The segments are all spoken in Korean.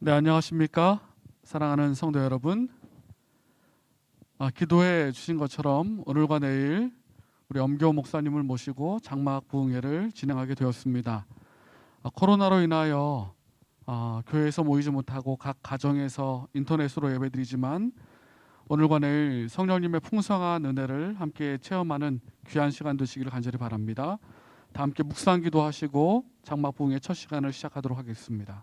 네, 안녕하십니까? 사랑하는 성도 여러분. 기도해 주신 것처럼 오늘과 내일 우리 엄교 목사님을 모시고 장막 부흥회를 진행하게 되었습니다. 코로나로 인하여 교회에서 모이지 못하고 각 가정에서 인터넷으로 예배드리지만 오늘과 내일 성령님의 풍성한 은혜를 함께 체험하는 귀한 시간 되시기를 간절히 바랍니다. 다 함께 묵상 기도하시고 장막 부흥회 첫 시간을 시작하도록 하겠습니다.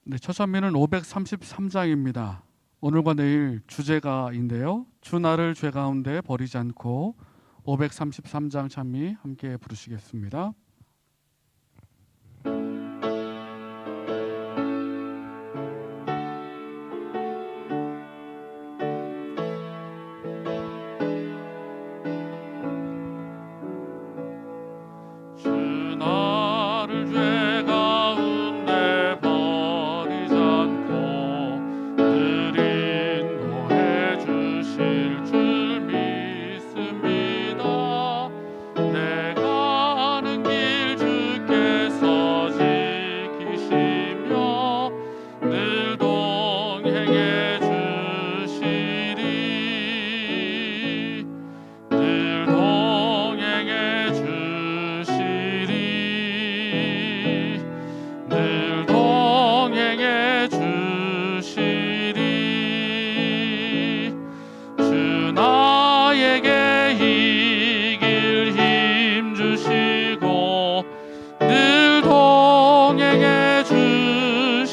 네, 첫 찬미는 533장입니다. 오늘과 내일 주제가인데요. 주 나를 죄 가운데 버리지 않고 533장 찬미 함께 부르시겠습니다. 주 나를 죄 가운데 버리지 않고 늘 인도해 주실 줄 믿습니다. 내가 가는 길 주께서 지키시며 늘 동행해 주시리. 늘 동행해 주시리. 늘 동행해 주시리. 주 나에게 이 길 힘 주시고 늘 동행해 주시리.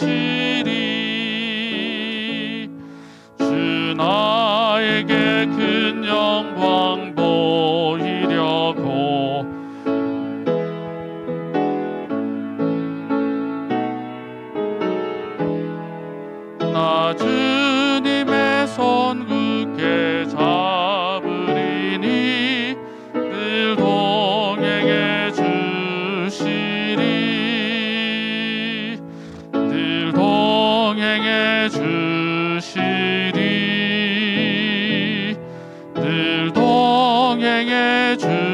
주 나에게 큰 영광 보이려고 나 주님의 손 굳게 잡으리니 늘 동행해 주시리. 늘 동행해 주시리. 늘 동행해 주시리.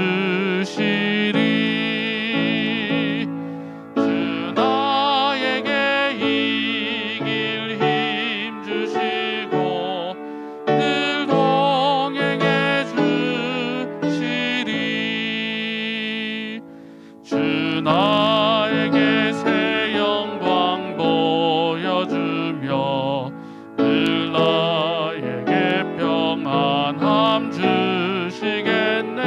주 나에게 이길 힘 주시고 늘 동행해 주시리. 주 나에게 새 영광 보여주며 늘 나에게 평안함 주시겠네.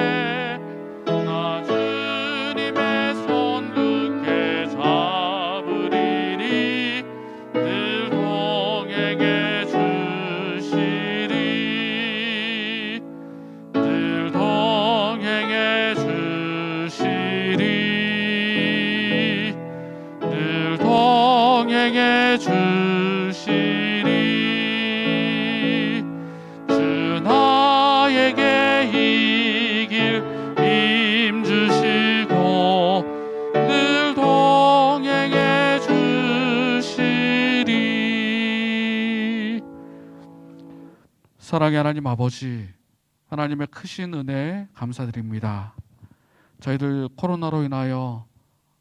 나 주님의 손 굳게 잡으리니 늘 동행해 주시리. 늘 동행해 주시리. 늘 동행해 주시리. 주 나에게 이길 힘 주시고 늘 동행해 주시리. 사랑의 하나님 아버지, 하나님의 크신 은혜에 감사드립니다. 저희들 코로나로 인하여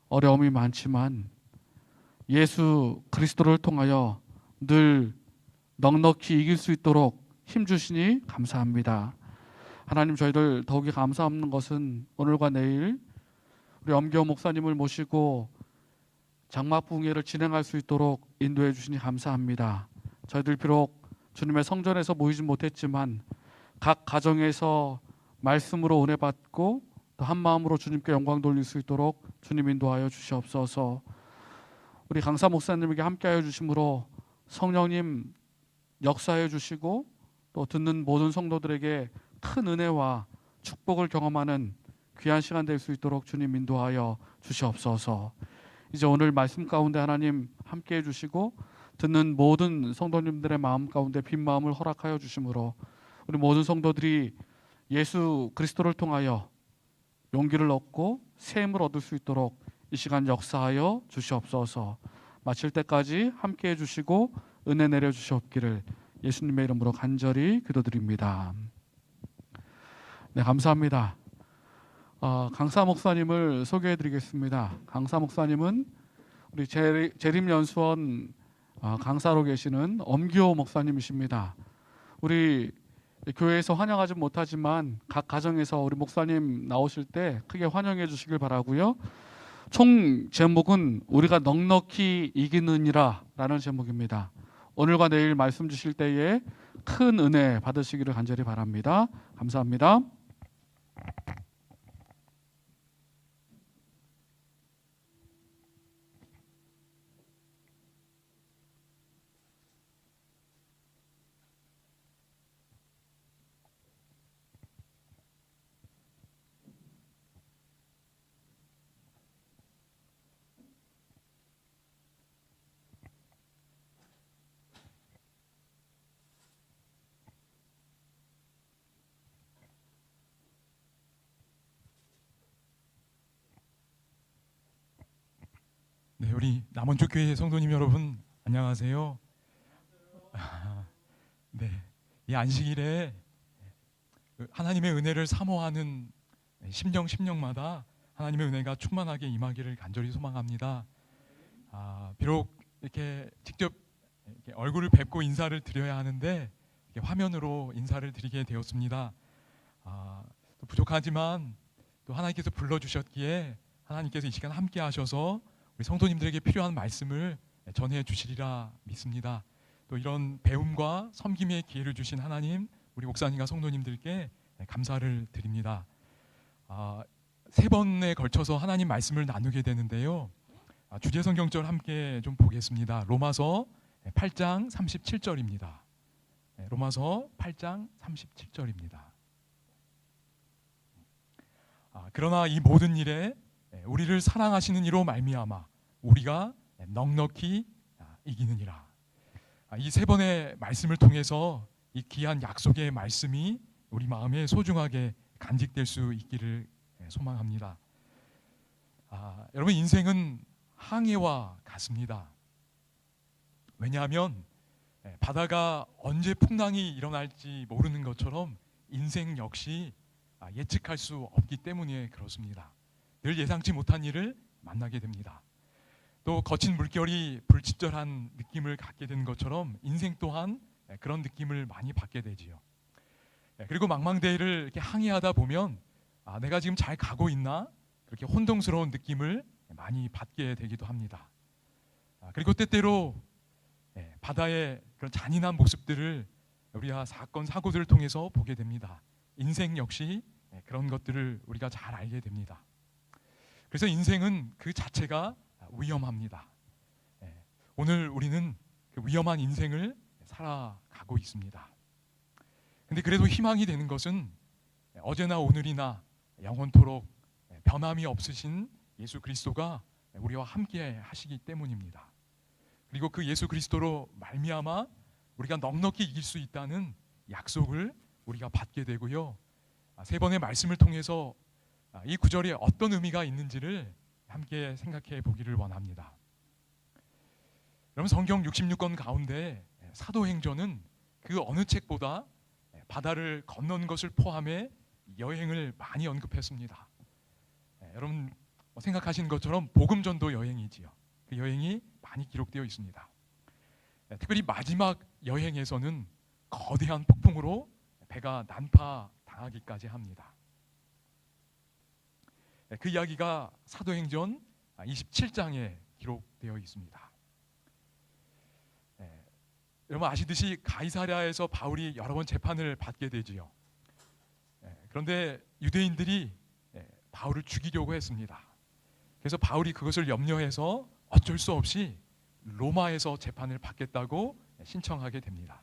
어려움이 많지만 예수 그리스도를 통하여 늘 넉넉히 이길 수 있도록 힘주시니 감사합니다. 하나님, 저희들 더욱이 감사 없는 것은 오늘과 내일 우리 엄교 목사님을 모시고 장막 부흥회를 진행할 수 있도록 인도해 주시니 감사합니다. 저희들 비록 주님의 성전에서 모이지 못했지만 각 가정에서 말씀으로 은혜 받고 또 한 마음으로 주님께 영광 돌릴 수 있도록 주님 인도하여 주시옵소서. 우리 강사 목사님에게 함께하여 주심으로 성령님 역사해 주시고 또 듣는 모든 성도들에게 큰 은혜와 축복을 경험하는 귀한 시간 될 수 있도록 주님 인도하여 주시옵소서. 이제 오늘 말씀 가운데 하나님 함께해 주시고 듣는 모든 성도님들의 마음 가운데 빈 마음을 허락하여 주심으로 우리 모든 성도들이 예수 그리스도를 통하여 용기를 얻고 새 힘을 얻을 수 있도록 이 시간 역사하여 주시옵소서. 마칠 때까지 함께해 주시고 은혜 내려 주시옵기를 예수님의 이름으로 간절히 기도드립니다. 네, 감사합니다. 강사 목사님을 소개해드리겠습니다. 강사 목사님은 우리 재림연수원 강사로 계시는 엄기호 목사님이십니다. 우리 교회에서 환영하지 못하지만 각 가정에서 우리 목사님 나오실 때 크게 환영해 주시길 바라고요. 총 제목은 우리가 넉넉히 이기느니라 라는 제목입니다. 오늘과 내일 말씀 주실 때에 큰 은혜 받으시기를 간절히 바랍니다. 감사합니다. 네, 우리 남원주 교회 성도님 여러분 안녕하세요. 네, 이 안식일에 하나님의 은혜를 사모하는 심령마다 하나님의 은혜가 충만하게 임하기를 간절히 소망합니다. 비록 이렇게 직접 이렇게 얼굴을 뵙고 인사를 드려야 하는데 이렇게 화면으로 인사를 드리게 되었습니다. 또 부족하지만 또 하나님께서 불러주셨기에 하나님께서 이 시간 함께 하셔서 우리 성도님들에게 필요한 말씀을 전해 주시리라 믿습니다. 또 이런 배움과 섬김의 기회를 주신 하나님, 우리 목사님과 성도님들께 감사를 드립니다. 3번에 걸쳐서 하나님 말씀을 나누게 되는데요. 주제 성경절 함께 좀 보겠습니다. 로마서 8장 37절입니다. 로마서 8장 37절입니다. 그러나 이 모든 일에 우리를 사랑하시는 이로 말미암아 우리가 넉넉히 이기느니라. 이 3번의 말씀을 통해서 이 귀한 약속의 말씀이 우리 마음에 소중하게 간직될 수 있기를 소망합니다. 여러분, 인생은 항해와 같습니다. 왜냐하면 바다가 언제 풍랑이 일어날지 모르는 것처럼 인생 역시 예측할 수 없기 때문에 그렇습니다. 늘 예상치 못한 일을 만나게 됩니다. 또 거친 물결이 불친절한 느낌을 갖게 되는 것처럼 인생 또한 그런 느낌을 많이 받게 되지요. 그리고 망망대해를 이렇게 항해하다 보면 내가 지금 잘 가고 있나? 그렇게 혼동스러운 느낌을 많이 받게 되기도 합니다. 그리고 때때로 바다의 그런 잔인한 모습들을 우리가 사건 사고들을 통해서 보게 됩니다. 인생 역시 그런 것들을 우리가 잘 알게 됩니다. 그래서 인생은 그 자체가 위험합니다. 오늘 우리는 그 위험한 인생을 살아가고 있습니다. 근데 그래도 희망이 되는 것은 어제나 오늘이나 영원토록 변함이 없으신 예수 그리스도가 우리와 함께 하시기 때문입니다. 그리고 그 예수 그리스도로 말미암아 우리가 넉넉히 이길 수 있다는 약속을 우리가 받게 되고요. 3번의 말씀을 통해서 이 구절에 어떤 의미가 있는지를 함께 생각해 보기를 원합니다. 여러분, 성경 66권 가운데 사도행전은 그 어느 책보다 바다를 건넌 것을 포함해 여행을 많이 언급했습니다. 여러분 생각하시는 것처럼 복음전도 여행이지요. 그 여행이 많이 기록되어 있습니다. 특별히 마지막 여행에서는 거대한 폭풍으로 배가 난파당하기까지 합니다. 그 이야기가 사도행전 27장에 기록되어 있습니다. 여러분 아시듯이 가이사랴에서 바울이 여러 번 재판을 받게 되지요. 그런데 유대인들이 바울을 죽이려고 했습니다. 그래서 바울이 그것을 염려해서 어쩔 수 없이 로마에서 재판을 받겠다고 신청하게 됩니다.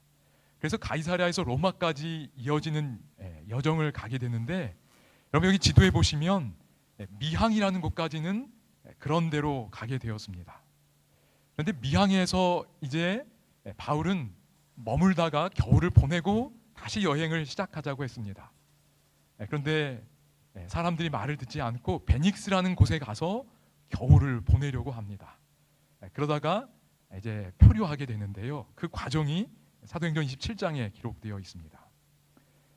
그래서 가이사랴에서 로마까지 이어지는 여정을 가게 되는데, 여러분 여기 지도에 보시면 미항이라는 곳까지는 그런 데로 가게 되었습니다. 그런데 미항에서 이제 바울은 머물다가 겨울을 보내고 다시 여행을 시작하자고 했습니다. 그런데 사람들이 말을 듣지 않고 베닉스라는 곳에 가서 겨울을 보내려고 합니다. 그러다가 이제 표류하게 되는데요. 그 과정이 사도행전 27장에 기록되어 있습니다.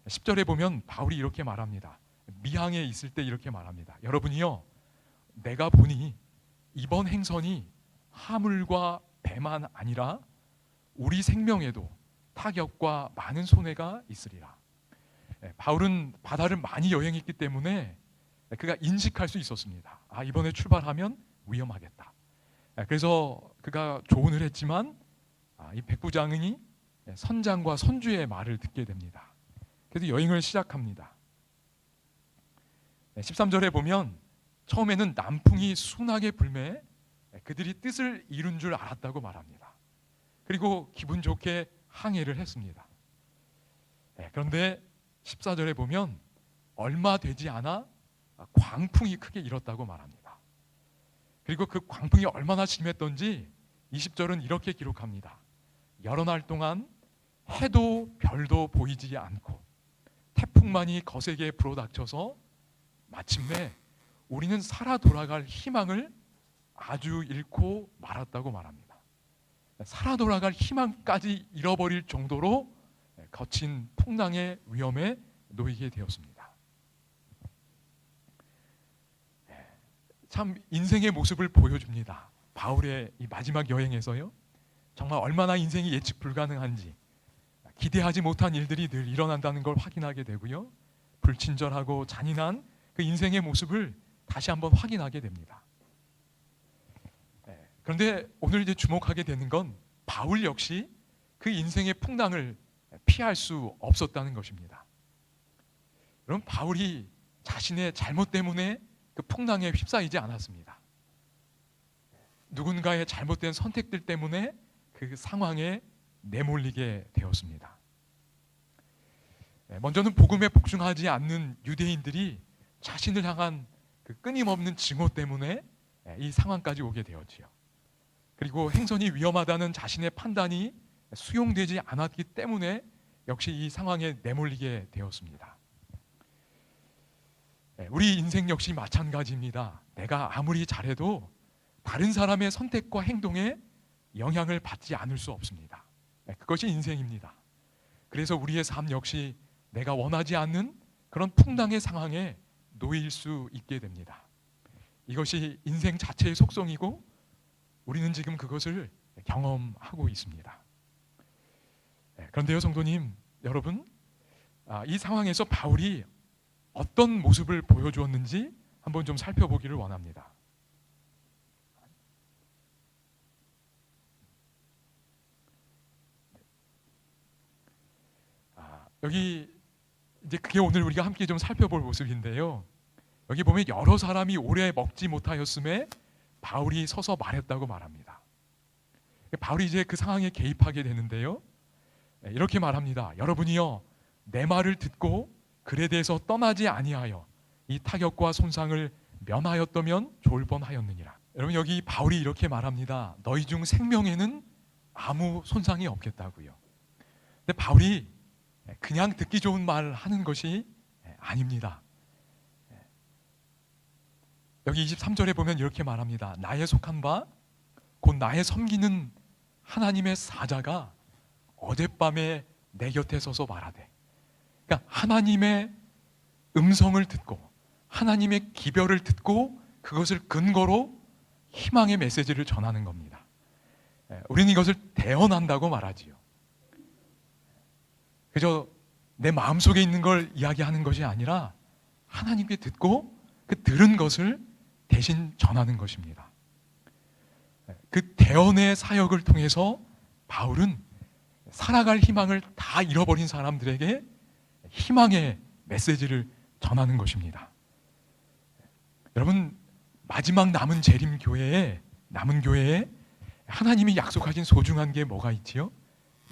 10절에 보면 바울이 이렇게 말합니다. 미항에 있을 때 이렇게 말합니다. 여러분이요, 내가 보니 이번 행선이 화물과 배만 아니라 우리 생명에도 타격과 많은 손해가 있으리라. 바울은 바다를 많이 여행했기 때문에 그가 인식할 수 있었습니다. 이번에 출발하면 위험하겠다. 그래서 그가 조언을 했지만 이 백부장이 선장과 선주의 말을 듣게 됩니다. 그래서 여행을 시작합니다. 13절에 보면 처음에는 남풍이 순하게 불매 그들이 뜻을 이룬 줄 알았다고 말합니다. 그리고 기분 좋게 항해를 했습니다. 그런데 14절에 보면 얼마 되지 않아 광풍이 크게 일었다고 말합니다. 그리고 그 광풍이 얼마나 심했던지 20절은 이렇게 기록합니다. 여러 날 동안 해도 별도 보이지 않고 태풍만이 거세게 불어닥쳐서 마침내 우리는 살아 돌아갈 희망을 아주 잃고 말았다고 말합니다. 살아 돌아갈 희망까지 잃어버릴 정도로 거친 풍랑의 위험에 놓이게 되었습니다. 참 인생의 모습을 보여줍니다. 바울의 이 마지막 여행에서요, 정말 얼마나 인생이 예측 불가능한지, 기대하지 못한 일들이 늘 일어난다는 걸 확인하게 되고요, 불친절하고 잔인한 그 인생의 모습을 다시 한번 확인하게 됩니다. 그런데 오늘 이제 주목하게 되는 건 바울 역시 그 인생의 풍랑을 피할 수 없었다는 것입니다. 여러분, 바울이 자신의 잘못 때문에 그 풍랑에 휩싸이지 않았습니다. 누군가의 잘못된 선택들 때문에 그 상황에 내몰리게 되었습니다. 먼저는 복음에 복종하지 않는 유대인들이 자신을 향한 그 끊임없는 증오 때문에 이 상황까지 오게 되었지요. 그리고 행선이 위험하다는 자신의 판단이 수용되지 않았기 때문에 역시 이 상황에 내몰리게 되었습니다. 우리 인생 역시 마찬가지입니다. 내가 아무리 잘해도 다른 사람의 선택과 행동에 영향을 받지 않을 수 없습니다. 그것이 인생입니다. 그래서 우리의 삶 역시 내가 원하지 않는 그런 풍랑의 상황에 놓일 수 있게 됩니다. 이것이 인생 자체의 속성이고 우리는 지금 그것을 경험하고 있습니다. 그런데요, 성도님 여러분, 이 상황에서 바울이 어떤 모습을 보여주었는지 한번 좀 살펴보기를 원합니다. 여기 이제 그게 오늘 우리가 함께 좀 살펴볼 모습인데요. 여기 보면 여러 사람이 오래 먹지 못하였음에 바울이 서서 말했다고 말합니다. 바울이 이제 그 상황에 개입하게 되는데요, 이렇게 말합니다. 여러분이요, 내 말을 듣고 글에 대해서 떠나지 아니하여 이 타격과 손상을 면하였다면 좋을 뻔하였느니라. 여러분, 여기 바울이 이렇게 말합니다. 너희 중 생명에는 아무 손상이 없겠다고요. 근데 바울이 그냥 듣기 좋은 말 하는 것이 아닙니다. 여기 23절에 보면 이렇게 말합니다. 나의 속한 바 곧 나의 섬기는 하나님의 사자가 어젯밤에 내 곁에 서서 말하되, 그러니까 하나님의 음성을 듣고 하나님의 기별을 듣고 그것을 근거로 희망의 메시지를 전하는 겁니다. 우리는 이것을 대언한다고 말하지요. 그저 내 마음속에 있는 걸 이야기하는 것이 아니라 하나님께 듣고 그 들은 것을 대신 전하는 것입니다. 그 대언의 사역을 통해서 바울은 살아갈 희망을 다 잃어버린 사람들에게 희망의 메시지를 전하는 것입니다. 여러분, 마지막 남은 재림교회에 하나님이 약속하신 소중한 게 뭐가 있지요?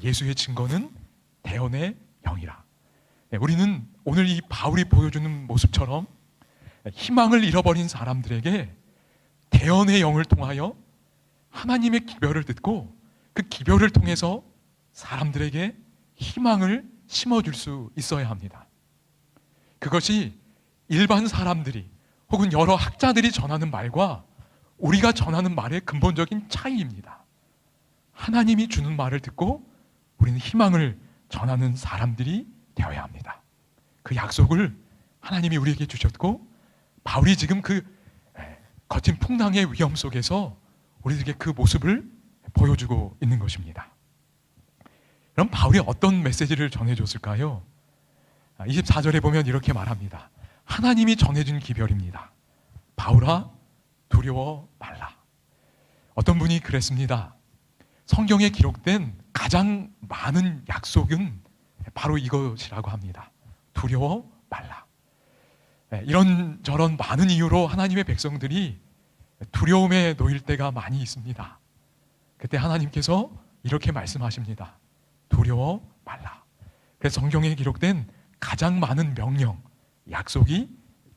예수의 증거는 대언의 영이라. 우리는 오늘 이 바울이 보여주는 모습처럼 희망을 잃어버린 사람들에게 대언의 영을 통하여 하나님의 기별을 듣고 그 기별을 통해서 사람들에게 희망을 심어줄 수 있어야 합니다. 그것이 일반 사람들이 혹은 여러 학자들이 전하는 말과 우리가 전하는 말의 근본적인 차이입니다. 하나님이 주는 말을 듣고 우리는 희망을 전하는 사람들이 되어야 합니다. 그 약속을 하나님이 우리에게 주셨고, 바울이 지금 그 거친 풍랑의 위험 속에서 우리들에게 그 모습을 보여주고 있는 것입니다. 그럼 바울이 어떤 메시지를 전해줬을까요? 24절에 보면 이렇게 말합니다. 하나님이 전해준 기별입니다. 바울아, 두려워 말라. 어떤 분이 그랬습니다. 성경에 기록된 가장 많은 약속은 바로 이것이라고 합니다. 두려워 말라. 이런저런 많은 이유로 하나님의 백성들이 두려움에 놓일 때가 많이 있습니다. 그때 하나님께서 이렇게 말씀하십니다. 두려워 말라. 그래서 성경에 기록된 가장 많은 명령, 약속이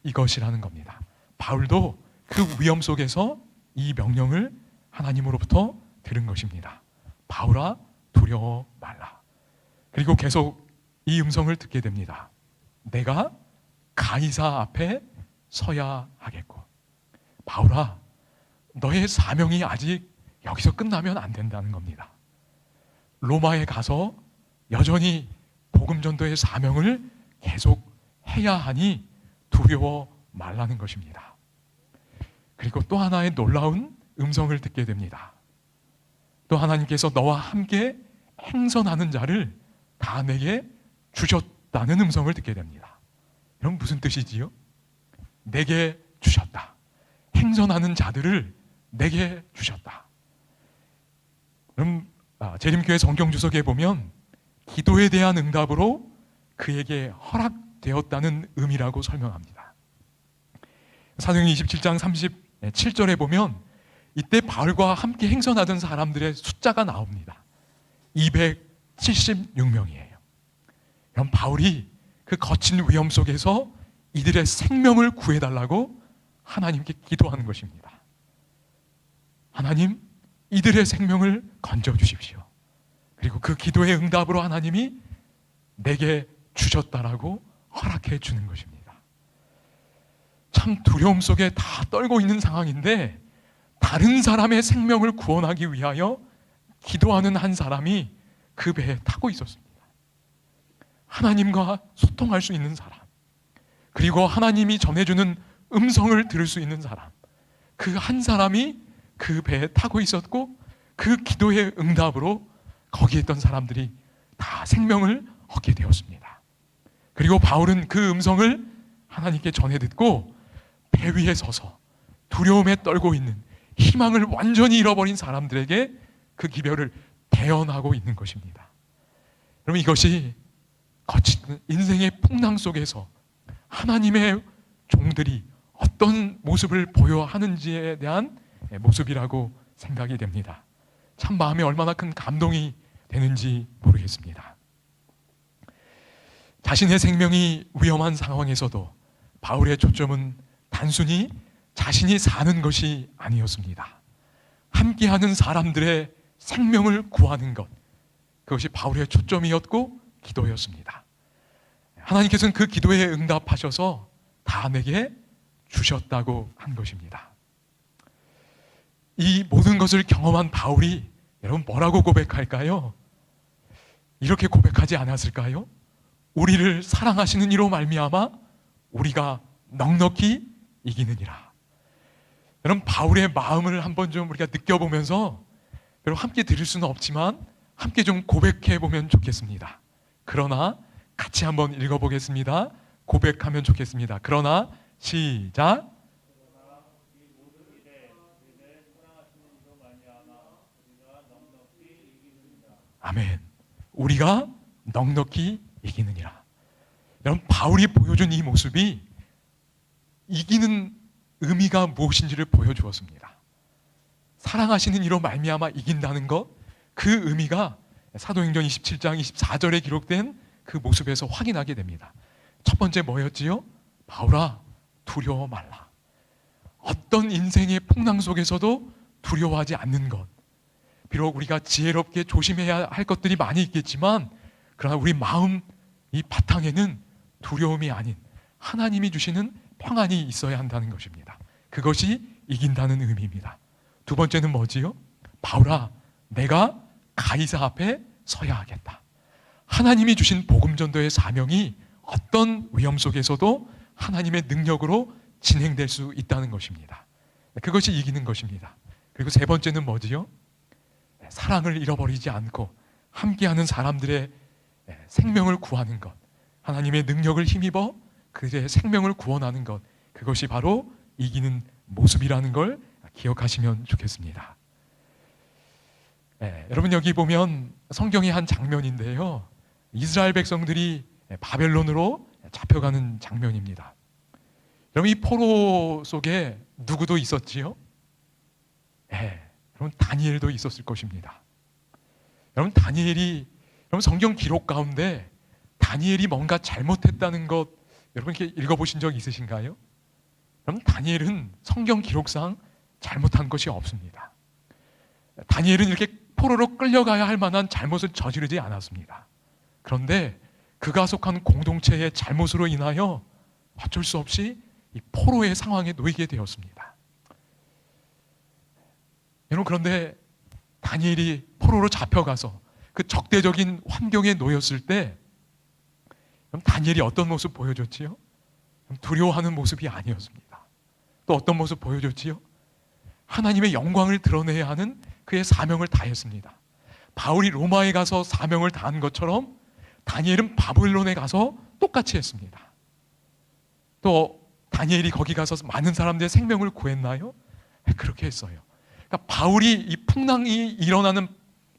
이것이라는 겁니다. 바울도 그 위험 속에서 이 명령을 하나님으로부터 들은 것입니다. 바울아, 두려워 말라. 그리고 계속 이 음성을 듣게 됩니다. 내가 가이사 앞에 서야 하겠고. 바울아, 너의 사명이 아직 여기서 끝나면 안 된다는 겁니다. 로마에 가서 여전히 복음 전도의 사명을 계속 해야 하니 두려워 말라는 것입니다. 그리고 또 하나의 놀라운 음성을 듣게 됩니다. 또 하나님께서 너와 함께 행선하는 자를 다 내게 주셨다는 음성을 듣게 됩니다. 그럼 무슨 뜻이지요? 내게 주셨다. 행선하는 자들을 내게 주셨다. 그럼 재림교회 성경주석에 보면 기도에 대한 응답으로 그에게 허락되었다는 의미라고 설명합니다. 사도행전 27장 37절에 보면 이때 바울과 함께 행선하던 사람들의 숫자가 나옵니다. 276명이에요. 그럼 바울이 그 거친 위험 속에서 이들의 생명을 구해달라고 하나님께 기도하는 것입니다. 하나님, 이들의 생명을 건져주십시오. 그리고 그 기도의 응답으로 하나님이 내게 주셨다라고 허락해 주는 것입니다. 참 두려움 속에 다 떨고 있는 상황인데 다른 사람의 생명을 구원하기 위하여 기도하는 한 사람이 그 배에 타고 있었습니다. 하나님과 소통할 수 있는 사람, 그리고 하나님이 전해주는 음성을 들을 수 있는 사람, 그 한 사람이 그 배에 타고 있었고 그 기도의 응답으로 거기에 있던 사람들이 다 생명을 얻게 되었습니다. 그리고 바울은 그 음성을 하나님께 전해 듣고 배 위에 서서 두려움에 떨고 있는, 희망을 완전히 잃어버린 사람들에게 그 기별을 대언하고 있는 것입니다. 그럼 이것이 거친 인생의 풍랑 속에서 하나님의 종들이 어떤 모습을 보여야 하는지에 대한 모습이라고 생각이 됩니다. 참 마음에 얼마나 큰 감동이 되는지 모르겠습니다. 자신의 생명이 위험한 상황에서도 바울의 초점은 단순히 자신이 사는 것이 아니었습니다. 함께하는 사람들의 생명을 구하는 것, 그것이 바울의 초점이었고 기도였습니다. 하나님께서는 그 기도에 응답하셔서 다 내게 주셨다고 한 것입니다. 이 모든 것을 경험한 바울이 여러분 뭐라고 고백할까요? 이렇게 고백하지 않았을까요? 우리를 사랑하시는 이로 말미암아 우리가 넉넉히 이기느니라. 여러분 바울의 마음을 한번 좀 우리가 느껴보면서 여러분 함께 들을 수는 없지만 함께 좀 고백해 보면 좋겠습니다. 그러나 같이 한번 읽어보겠습니다. 고백하면 좋겠습니다. 그러나 시작. 아멘. 우리가 넉넉히 이기느니라. 여러분 바울이 보여준 이 모습이 이기는 의미가 무엇인지를 보여주었습니다. 사랑하시는 이로 말미암아 이긴다는 것, 그 의미가 사도행전 27장 24절에 기록된 그 모습에서 확인하게 됩니다. 첫 번째 뭐였지요? 바울아, 두려워 말라. 어떤 인생의 풍랑 속에서도 두려워하지 않는 것. 비록 우리가 지혜롭게 조심해야 할 것들이 많이 있겠지만 그러나 우리 마음 이 바탕에는 두려움이 아닌 하나님이 주시는 평안이 있어야 한다는 것입니다. 그것이 이긴다는 의미입니다. 두 번째는 뭐지요? 바울아, 내가 가이사 앞에 서야 하겠다. 하나님이 주신 복음전도의 사명이 어떤 위험 속에서도 하나님의 능력으로 진행될 수 있다는 것입니다. 그것이 이기는 것입니다. 그리고 세 번째는 뭐지요? 사랑을 잃어버리지 않고 함께하는 사람들의 생명을 구하는 것, 하나님의 능력을 힘입어 그들의 생명을 구원하는 것, 그것이 바로 이기는 모습이라는 걸 기억하시면 좋겠습니다. 여러분, 여기 보면 성경의 한 장면인데요, 이스라엘 백성들이 바벨론으로 잡혀가는 장면입니다. 여러분, 이 포로 속에 누구도 있었지요? 여러분, 다니엘도 있었을 것입니다. 여러분, 여러분 성경 기록 가운데 다니엘이 뭔가 잘못했다는 것 여러분 이렇게 읽어보신 적 있으신가요? 여러분, 다니엘은 성경 기록상 잘못한 것이 없습니다. 다니엘은 이렇게 포로로 끌려가야 할 만한 잘못을 저지르지 않았습니다. 그런데 그가 속한 공동체의 잘못으로 인하여 어쩔 수 없이 이 포로의 상황에 놓이게 되었습니다. 여러분, 그런데 다니엘이 포로로 잡혀가서 그 적대적인 환경에 놓였을 때 다니엘이 어떤 모습 보여줬지요? 두려워하는 모습이 아니었습니다. 또 어떤 모습 보여줬지요? 하나님의 영광을 드러내야 하는 그의 사명을 다했습니다. 바울이 로마에 가서 사명을 다한 것처럼 다니엘은 바벨론에 가서 똑같이 했습니다. 또 다니엘이 거기 가서 많은 사람들의 생명을 구했나요? 그렇게 했어요. 그러니까 바울이 이 풍랑이 일어나는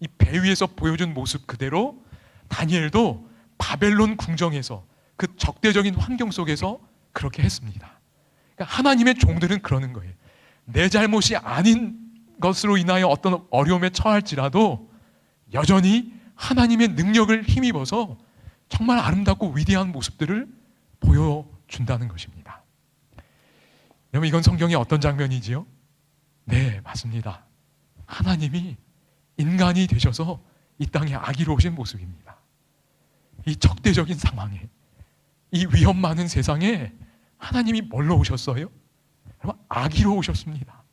이 배 위에서 보여준 모습 그대로 다니엘도 바벨론 궁정에서 그 적대적인 환경 속에서 그렇게 했습니다. 그러니까 하나님의 종들은 그러는 거예요. 내 잘못이 아닌 것으로 인하여 어떤 어려움에 처할지라도 여전히 하나님의 능력을 힘입어서 정말 아름답고 위대한 모습들을 보여준다는 것입니다. 여러분, 이건 성경의 어떤 장면이지요? 네, 맞습니다. 하나님이 인간이 되셔서 이 땅에 아기로 오신 모습입니다. 이 적대적인 상황에, 이 위험 많은 세상에 하나님이 뭘로 오셨어요? 여러분, 아기로 오셨습니다.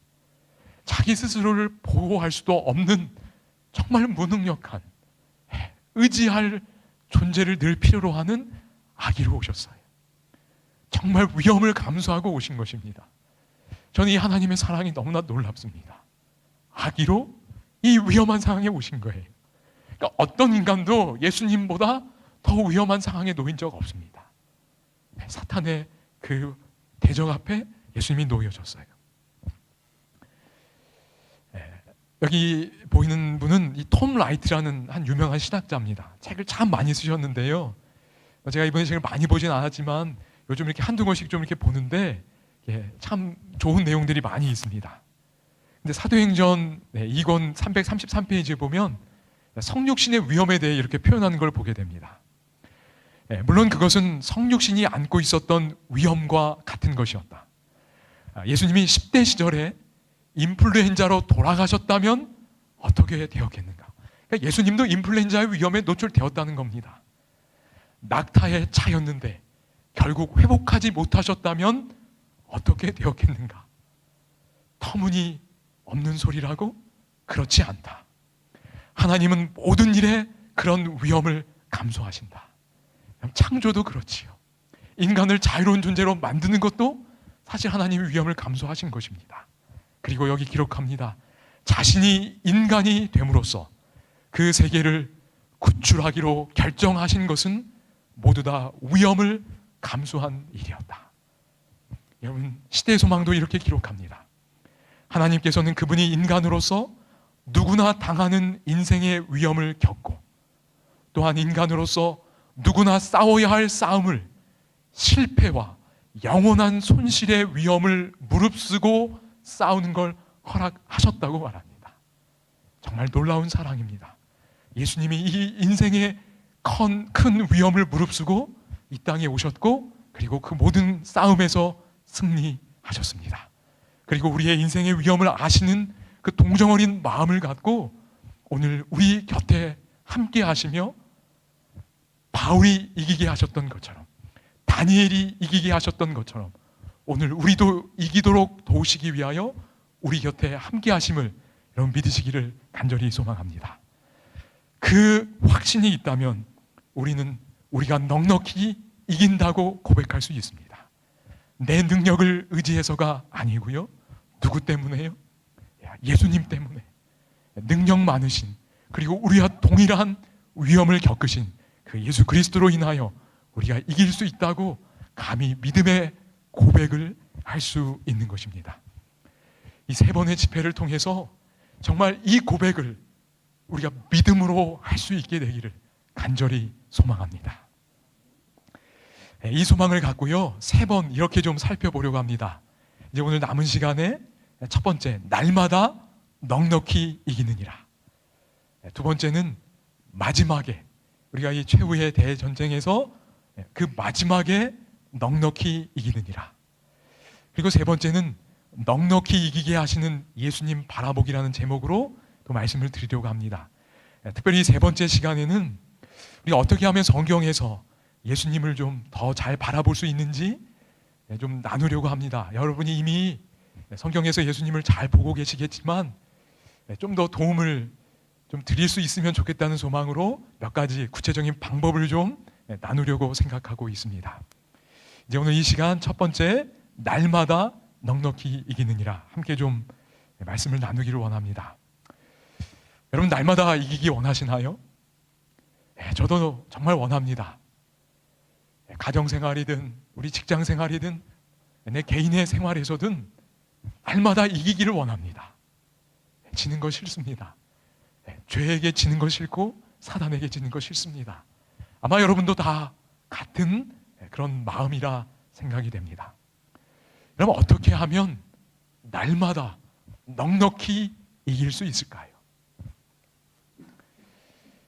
자기 스스로를 보호할 수도 없는 정말 무능력한, 의지할 존재를 늘 필요로 하는 아기로 오셨어요. 정말 위험을 감수하고 오신 것입니다. 저는 이 하나님의 사랑이 너무나 놀랍습니다. 아기로 이 위험한 상황에 오신 거예요. 그러니까 어떤 인간도 예수님보다 더 위험한 상황에 놓인 적 없습니다. 사탄의 그 대적 앞에 예수님이 놓여졌어요. 여기 보이는 분은 이 톰 라이트라는 한 유명한 신학자입니다. 책을 참 많이 쓰셨는데요, 제가 이번에 책을 많이 보진 않았지만 요즘 이렇게 한두 권씩 좀 이렇게 보는데 참 좋은 내용들이 많이 있습니다. 근데 사도행전 2권 333페이지에 보면 성육신의 위험에 대해 이렇게 표현하는 걸 보게 됩니다. 물론 그것은 성육신이 안고 있었던 위험과 같은 것이었다. 예수님이 10대 시절에 인플루엔자로 돌아가셨다면 어떻게 되었겠는가? 그러니까 예수님도 인플루엔자의 위험에 노출되었다는 겁니다. 낙타에 차였는데 결국 회복하지 못하셨다면 어떻게 되었겠는가? 터무니없는 소리라고? 그렇지 않다. 하나님은 모든 일에 그런 위험을 감수하신다. 창조도 그렇지요. 인간을 자유로운 존재로 만드는 것도 사실 하나님이 위험을 감수하신 것입니다. 그리고 여기 기록합니다. 자신이 인간이 됨으로써 그 세계를 구출하기로 결정하신 것은 모두 다 위험을 감수한 일이었다. 여러분, 시대의 소망도 이렇게 기록합니다. 하나님께서는 그분이 인간으로서 누구나 당하는 인생의 위험을 겪고, 또한 인간으로서 누구나 싸워야 할 싸움을, 실패와 영원한 손실의 위험을 무릅쓰고 싸우는 걸 허락하셨다고 말합니다. 정말 놀라운 사랑입니다. 예수님이 이 인생의 큰 위험을 무릅쓰고 이 땅에 오셨고, 그리고 그 모든 싸움에서 승리하셨습니다. 그리고 우리의 인생의 위험을 아시는 그 동정어린 마음을 갖고 오늘 우리 곁에 함께 하시며 바울이 이기게 하셨던 것처럼, 다니엘이 이기게 하셨던 것처럼 오늘 우리도 이기도록 도우시기 위하여 우리 곁에 함께 하심을 여러분 믿으시기를 간절히 소망합니다. 그 확신이 있다면 우리가 넉넉히 이긴다고 고백할 수 있습니다. 내 능력을 의지해서가 아니고요. 누구 때문에요? 예수님 때문에. 능력 많으신, 그리고 우리와 동일한 위험을 겪으신 그 예수 그리스도로 인하여 우리가 이길 수 있다고 감히 믿음의 고백을 할 수 있는 것입니다. 이 세 번의 집회를 통해서 정말 이 고백을 우리가 믿음으로 할 수 있게 되기를 간절히 소망합니다. 이 소망을 갖고요, 세 번 이렇게 좀 살펴보려고 합니다. 이제 오늘 남은 시간에 첫 번째, 날마다 넉넉히 이기느니라. 두 번째는 마지막에, 우리가 이 최후의 대전쟁에서 그 마지막에 넉넉히 이기느니라. 그리고 세 번째는 넉넉히 이기게 하시는 예수님 바라보기라는 제목으로 또 말씀을 드리려고 합니다. 특별히 세 번째 시간에는 우리가 어떻게 하면 성경에서 예수님을 좀 더 잘 바라볼 수 있는지 좀 나누려고 합니다. 여러분이 이미 성경에서 예수님을 잘 보고 계시겠지만 좀 더 도움을 좀 드릴 수 있으면 좋겠다는 소망으로 몇 가지 구체적인 방법을 좀 나누려고 생각하고 있습니다. 이제 오늘 이 시간 첫 번째, 날마다 넉넉히 이기느니라, 함께 좀 말씀을 나누기를 원합니다. 여러분, 날마다 이기기 원하시나요? 저도 정말 원합니다. 가정생활이든 우리 직장생활이든 내 개인의 생활에서든 날마다 이기기를 원합니다. 지는 거 싫습니다. 죄에게 지는 거 싫고 사단에게 지는 거 싫습니다. 아마 여러분도 다 같은 그런 마음이라 생각이 됩니다. 여러분, 어떻게 하면 날마다 넉넉히 이길 수 있을까요?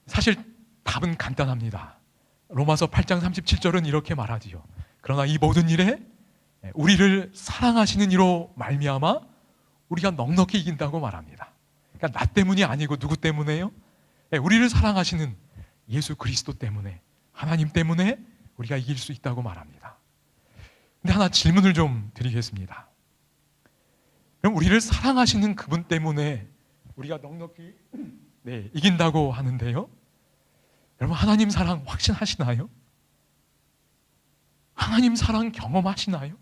사실 답은 간단합니다. 로마서 8장 37절은 이렇게 말하지요. 그러나 이 모든 일에 우리를 사랑하시는 이로 말미암아 우리가 넉넉히 이긴다고 말합니다. 그러니까 나 때문이 아니고 누구 때문에요? 우리를 사랑하시는 예수 그리스도 때문에, 하나님 때문에 우리가 이길 수 있다고 말합니다. 근데 하나 질문을 좀 드리겠습니다. 그럼 우리를 사랑하시는 그분 때문에 우리가 넉넉히 이긴다고 하는데요, 여러분, 하나님 사랑 확신하시나요? 하나님 사랑 경험하시나요?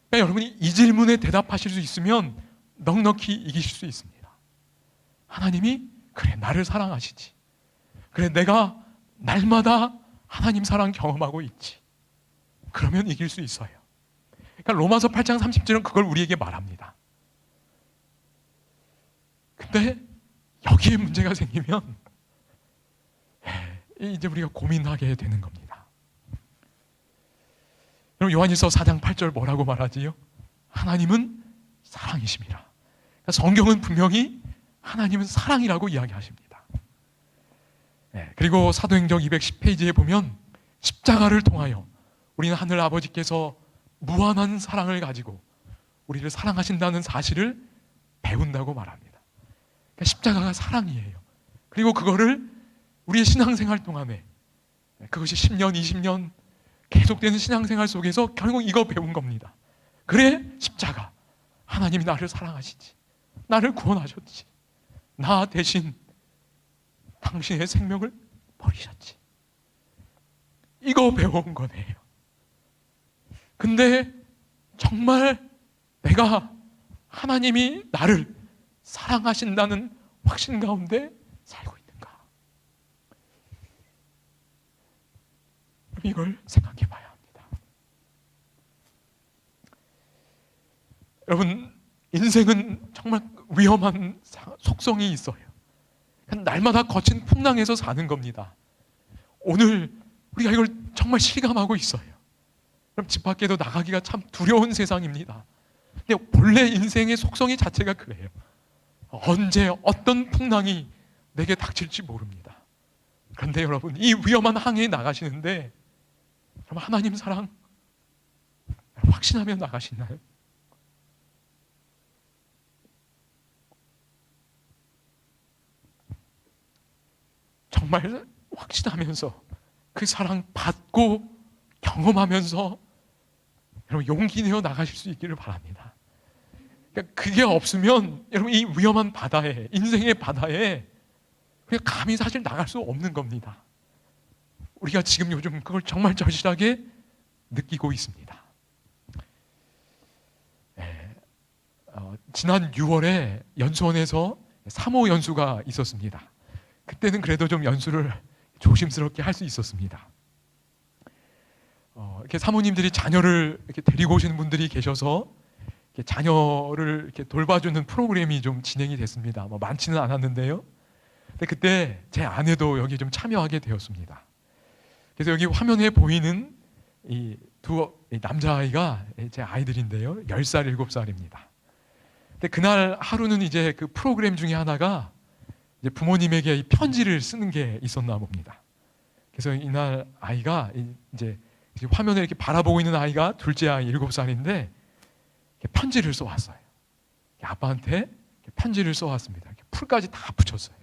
그러니까 여러분이 이 질문에 대답하실 수 있으면 넉넉히 이기실 수 있습니다. 하나님이 그래, 나를 사랑하시지. 그래, 내가 날마다 하나님 사랑 경험하고 있지. 그러면 이길 수 있어요. 그러니까 로마서 8장 30절은 그걸 우리에게 말합니다. 근데 여기에 문제가 생기면 이제 우리가 고민하게 되는 겁니다. 여러분, 요한일서 4장 8절 뭐라고 말하지요? 하나님은 사랑이십니다. 그러니까 성경은 분명히 하나님은 사랑이라고 이야기하십니다. 그리고 사도행전 210페이지에 보면 십자가를 통하여 우리는 하늘 아버지께서 무한한 사랑을 가지고 우리를 사랑하신다는 사실을 배운다고 말합니다. 그러니까 십자가가 사랑이에요. 그리고 그거를 우리의 신앙생활 동안에, 그것이 10년, 20년 계속되는 신앙생활 속에서 결국 이거 배운 겁니다. 그래, 십자가, 하나님이 나를 사랑하시지, 나를 구원하셨지, 나 대신 당신의 생명을 버리셨지, 이거 배워온 거네요. 근데 정말 내가 하나님이 나를 사랑하신다는 확신 가운데 살고 있는가? 이걸 생각해 봐야 합니다. 여러분, 인생은 정말 위험한 속성이 있어요. 날마다 거친 풍랑에서 사는 겁니다. 오늘 우리가 이걸 정말 실감하고 있어요. 그럼 집 밖에도 나가기가 참 두려운 세상입니다. 근데 본래 인생의 속성이 자체가 그래요. 언제 어떤 풍랑이 내게 닥칠지 모릅니다. 그런데 여러분, 이 위험한 항해에 나가시는데 그럼 하나님 사랑 확신하며 나가시나요? 정말 확신하면서 그 사랑 받고 경험하면서 여러분 용기 내어 나가실 수 있기를 바랍니다. 그러니까 그게 없으면 여러분 이 위험한 바다에, 인생의 바다에 그냥 감히 사실 나갈 수 없는 겁니다. 우리가 지금 요즘 그걸 정말 절실하게 느끼고 있습니다. 지난 6월에 연수원에서 3호 연수가 있었습니다. 그때는 그래도 좀 연수를 조심스럽게 할 수 있었습니다. 이렇게 사모님들이 자녀를 이렇게 데리고 오시는 분들이 계셔서 이렇게 자녀를 이렇게 돌봐주는 프로그램이 좀 진행이 됐습니다. 뭐 많지는 않았는데요. 근데 그때 제 아내도 여기 좀 참여하게 되었습니다. 그래서 여기 화면에 보이는 이 두 남자아이가 제 아이들인데요. 10살, 7살입니다. 근데 그날 하루는 이제 그 프로그램 중에 하나가 이제 부모님에게 이 편지를 쓰는 게 있었나 봅니다. 그래서 이날 아이가 이제 화면에 이렇게 바라보고 있는 아이가 둘째 아이 7살인데 편지를 써왔어요. 아빠한테 편지를 써왔습니다. 풀까지 다 붙였어요.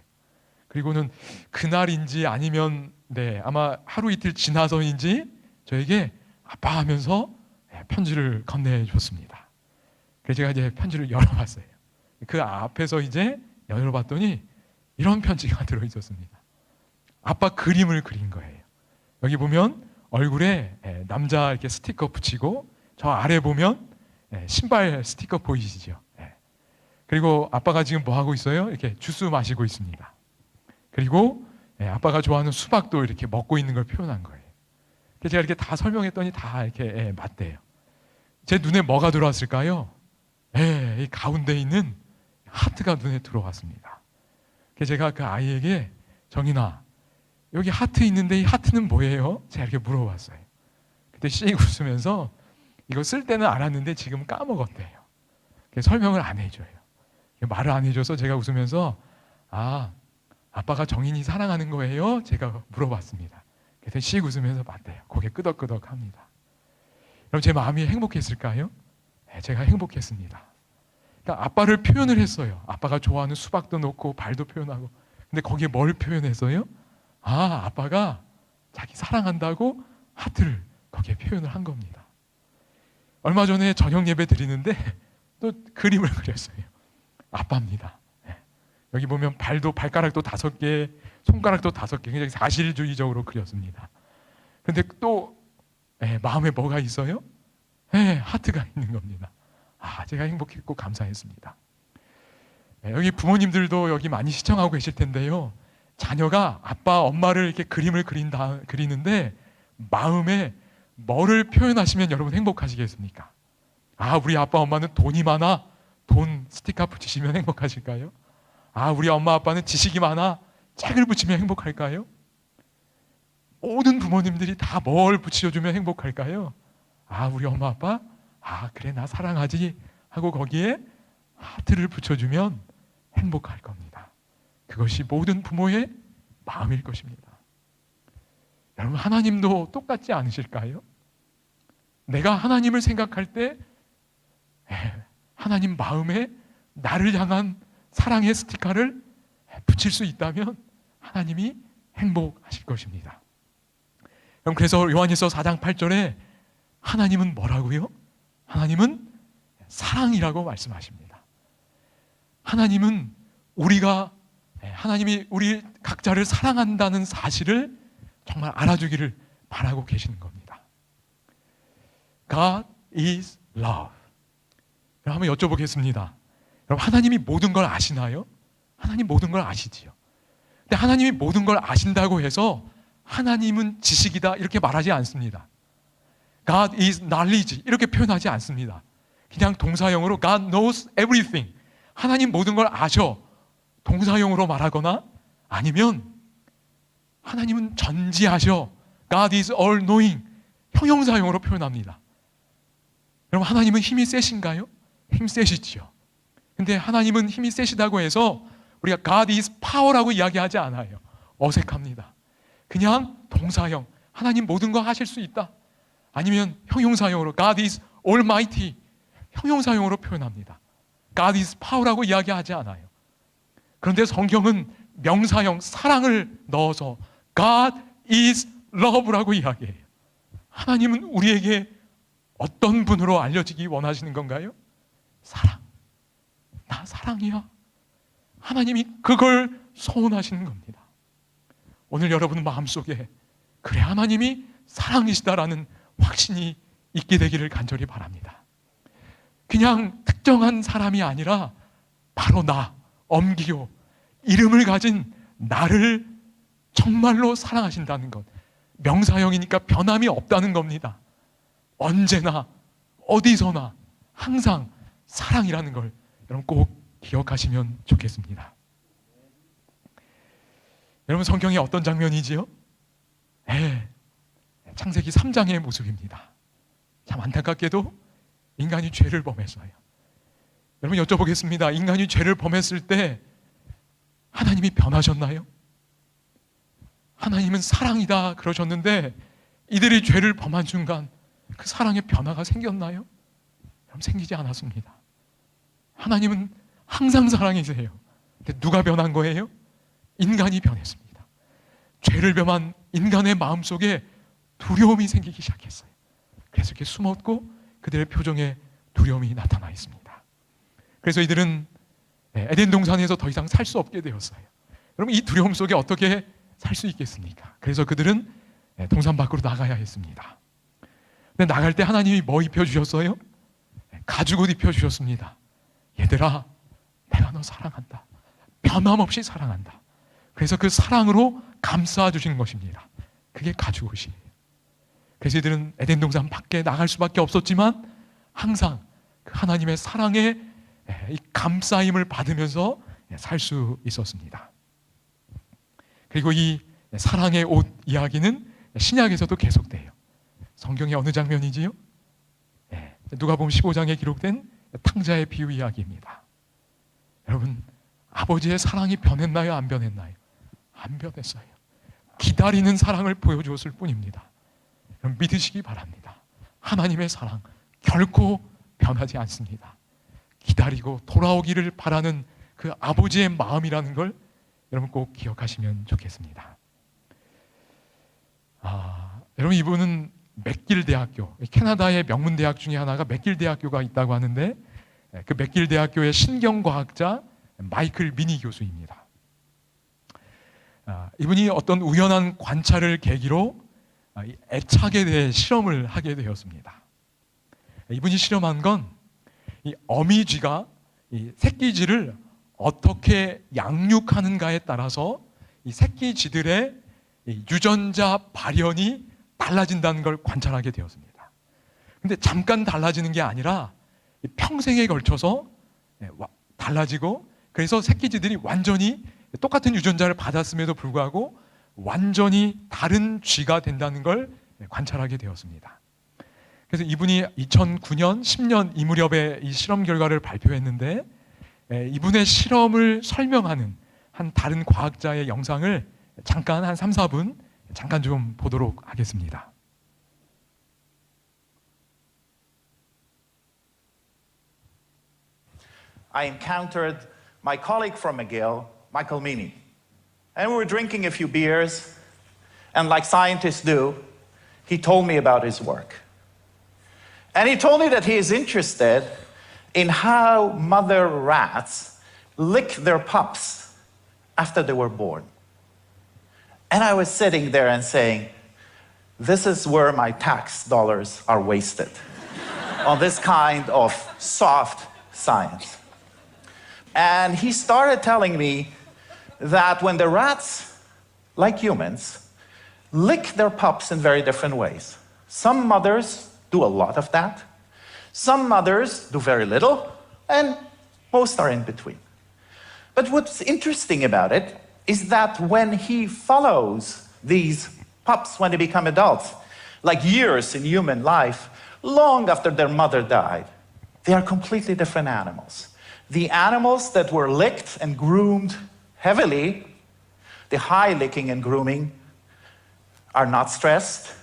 그리고는 그날인지 아니면 아마 하루 이틀 지나서인지 저에게 아빠 하면서 편지를 건네줬습니다. 그래서 제가 이제 편지를 열어봤어요. 그 앞에서 이제 열어봤더니 이런 편지가 들어있었습니다. 아빠 그림을 그린 거예요. 여기 보면 얼굴에 남자 이렇게 스티커 붙이고 저 아래 보면 신발 스티커 보이시죠? 그리고 아빠가 지금 뭐 하고 있어요? 이렇게 주스 마시고 있습니다. 그리고 아빠가 좋아하는 수박도 이렇게 먹고 있는 걸 표현한 거예요. 그래서 제가 이렇게 다 설명했더니 다 이렇게 맞대요. 제 눈에 뭐가 들어왔을까요? 이 가운데 있는 하트가 눈에 들어왔습니다. 그래서 제가 그 아이에게 정인아 여기 하트 있는데 이 하트는 뭐예요? 제가 이렇게 물어봤어요. 그때 씩 웃으면서 이거 쓸 때는 알았는데 지금 까먹었대요. 그래서 설명을 안 해줘요. 말을 안 해줘서 제가 웃으면서 아빠가 정인이 사랑하는 거예요? 제가 물어봤습니다. 그래서 씩 웃으면서 맞대요. 고개 끄덕끄덕 합니다. 그럼 제 마음이 행복했을까요? 제가 행복했습니다. 그러니까 아빠를 표현을 했어요. 아빠가 좋아하는 수박도 넣고 발도 표현하고. 근데 거기에 뭘 표현했어요? 아빠가 자기 사랑한다고 하트를 거기에 표현을 한 겁니다. 얼마 전에 저녁 예배 드리는데 또 그림을 그렸어요. 아빠입니다. 여기 보면 발가락도 5개, 손가락도 5개, 굉장히 사실주의적으로 그렸습니다. 근데 또 마음에 뭐가 있어요? 하트가 있는 겁니다. 제가 행복했고 감사했습니다. 여기 부모님들도 여기 많이 시청하고 계실 텐데요. 자녀가 아빠, 엄마를 이렇게 그림을 그리는데 마음에 뭐를 표현하시면 여러분 행복하시겠습니까? 우리 아빠, 엄마는 돈이 많아. 돈 스티커 붙이시면 행복하실까요? 우리 엄마, 아빠는 지식이 많아. 책을 붙이면 행복할까요? 모든 부모님들이 다 뭘 붙여주면 행복할까요? 우리 엄마, 아빠? 그래, 나 사랑하지. 하고 거기에 하트를 붙여주면 행복할 겁니다. 그것이 모든 부모의 마음일 것입니다. 여러분, 하나님도 똑같지 않으실까요? 내가 하나님을 생각할 때 하나님 마음에 나를 향한 사랑의 스티커를 붙일 수 있다면 하나님이 행복하실 것입니다. 그래서 요한일서 4장 8절에 하나님은 뭐라고요? 하나님은 사랑이라고 말씀하십니다. 하나님은 하나님이 우리 각자를 사랑한다는 사실을 정말 알아주기를 바라고 계시는 겁니다. God is love. 한번 여쭤보겠습니다. 여러분, 하나님이 모든 걸 아시나요? 하나님 모든 걸 아시지요. 근데 하나님이 모든 걸 아신다고 해서 하나님은 지식이다 이렇게 말하지 않습니다. God is knowledge 이렇게 표현하지 않습니다. 그냥 동사형으로 God knows everything. 하나님 모든 걸 아셔. 동사형으로 말하거나 아니면 하나님은 전지하셔. God is all knowing. 형용사형으로 표현합니다. 여러분, 하나님은 힘이 세신가요? 힘 세시지요. 근데 하나님은 힘이 세시다고 해서 우리가 God is power라고 이야기하지 않아요. 어색합니다. 그냥 동사형, 하나님 모든 거 하실 수 있다. 아니면 형용사형으로 God is almighty, 형용사형으로 표현합니다. God is power라고 이야기하지 않아요. 그런데 성경은 명사형, 사랑을 넣어서 God is love라고 이야기해요. 하나님은 우리에게 어떤 분으로 알려지기 원하시는 건가요? 사랑. 나 사랑이야. 하나님이 그걸 소원하시는 겁니다. 오늘 여러분 마음속에 그래 하나님이 사랑이시다라는 확신이 있게 되기를 간절히 바랍니다. 그냥 특정한 사람이 아니라 바로 나, 엄기요, 이름을 가진 나를 정말로 사랑하신다는 것, 명사형이니까 변함이 없다는 겁니다. 언제나 어디서나 항상 사랑이라는 걸 여러분 꼭 기억하시면 좋겠습니다. 여러분 성경에 어떤 장면이지요? 창세기 3장의 모습입니다. 참 안타깝게도 인간이 죄를 범했어요. 여러분 여쭤보겠습니다. 인간이 죄를 범했을 때 하나님이 변하셨나요? 하나님은 사랑이다 그러셨는데 이들이 죄를 범한 순간 그 사랑의 변화가 생겼나요? 여러분 생기지 않았습니다. 하나님은 항상 사랑이세요. 근데 누가 변한 거예요? 인간이 변했습니다. 죄를 범한 인간의 마음속에 두려움이 생기기 시작했어요. 그래서 이렇게 숨었고 그들의 표정에 두려움이 나타나 있습니다. 그래서 이들은 에덴 동산에서 더 이상 살 수 없게 되었어요. 여러분 이 두려움 속에 어떻게 살 수 있겠습니까? 그래서 그들은 동산 밖으로 나가야 했습니다. 근데 나갈 때 하나님이 뭐 입혀주셨어요? 가죽옷 입혀주셨습니다. 얘들아, 내가 너 사랑한다. 변함없이 사랑한다. 그래서 그 사랑으로 감싸주신 것입니다. 그게 가죽옷이에요. 그래서 이들은 에덴 동산 밖에 나갈 수밖에 없었지만 항상 그 하나님의 사랑의 이 감싸임을 받으면서 살 수 있었습니다. 그리고 이 사랑의 옷 이야기는 신약에서도 계속돼요. 성경의 어느 장면이지요? 누가복음 15장에 기록된 탕자의 비유 이야기입니다. 여러분 아버지의 사랑이 변했나요? 안 변했나요? 안 변했어요. 기다리는 사랑을 보여주었을 뿐입니다. 여러분 믿으시기 바랍니다. 하나님의 사랑 결코 변하지 않습니다. 기다리고 돌아오기를 바라는 그 아버지의 마음이라는 걸 여러분 꼭 기억하시면 좋겠습니다. 여러분 이분은 맥길 대학교, 캐나다의 명문 대학 중에 하나가 맥길 대학교가 있다고 하는데 그 맥길 대학교의 신경과학자 마이클 미니 교수입니다. 이분이 어떤 우연한 관찰을 계기로 애착에 대해 실험을 하게 되었습니다. 이분이 실험한 건 이 어미쥐가 이 새끼쥐를 어떻게 양육하는가에 따라서 이 새끼쥐들의 유전자 발현이 달라진다는 걸 관찰하게 되었습니다. 근데 잠깐 달라지는 게 아니라 평생에 걸쳐서 달라지고 그래서 새끼쥐들이 완전히 똑같은 유전자를 받았음에도 불구하고 완전히 다른 쥐가 된다는 걸 관찰하게 되었습니다. 그래서 이분이 2009년, 10년 이 무렵에 이 실험 결과를 발표했는데 이분의 실험을 설명하는 한 다른 과학자의 영상을 잠깐 한 3, 4분 잠깐 좀 보도록 하겠습니다. I encountered my colleague from McGill, Michael Meany. And we were drinking a few beers, and like scientists do, he told me about his work. And he told me that he is interested in how mother rats lick their pups after they were born. And I was sitting there and saying, this is where my tax dollars are wasted, on this kind of soft science. And he started telling me that when the rats, like humans, lick their pups in very different ways. Some mothers do a lot of that. Some mothers do very little, and most are in between. But what's interesting about it is that when he follows these pups when they become adults, like years in human life, long after their mother died, they are completely different animals. The animals that were licked and groomed heavily, the high licking and grooming, are not stressed.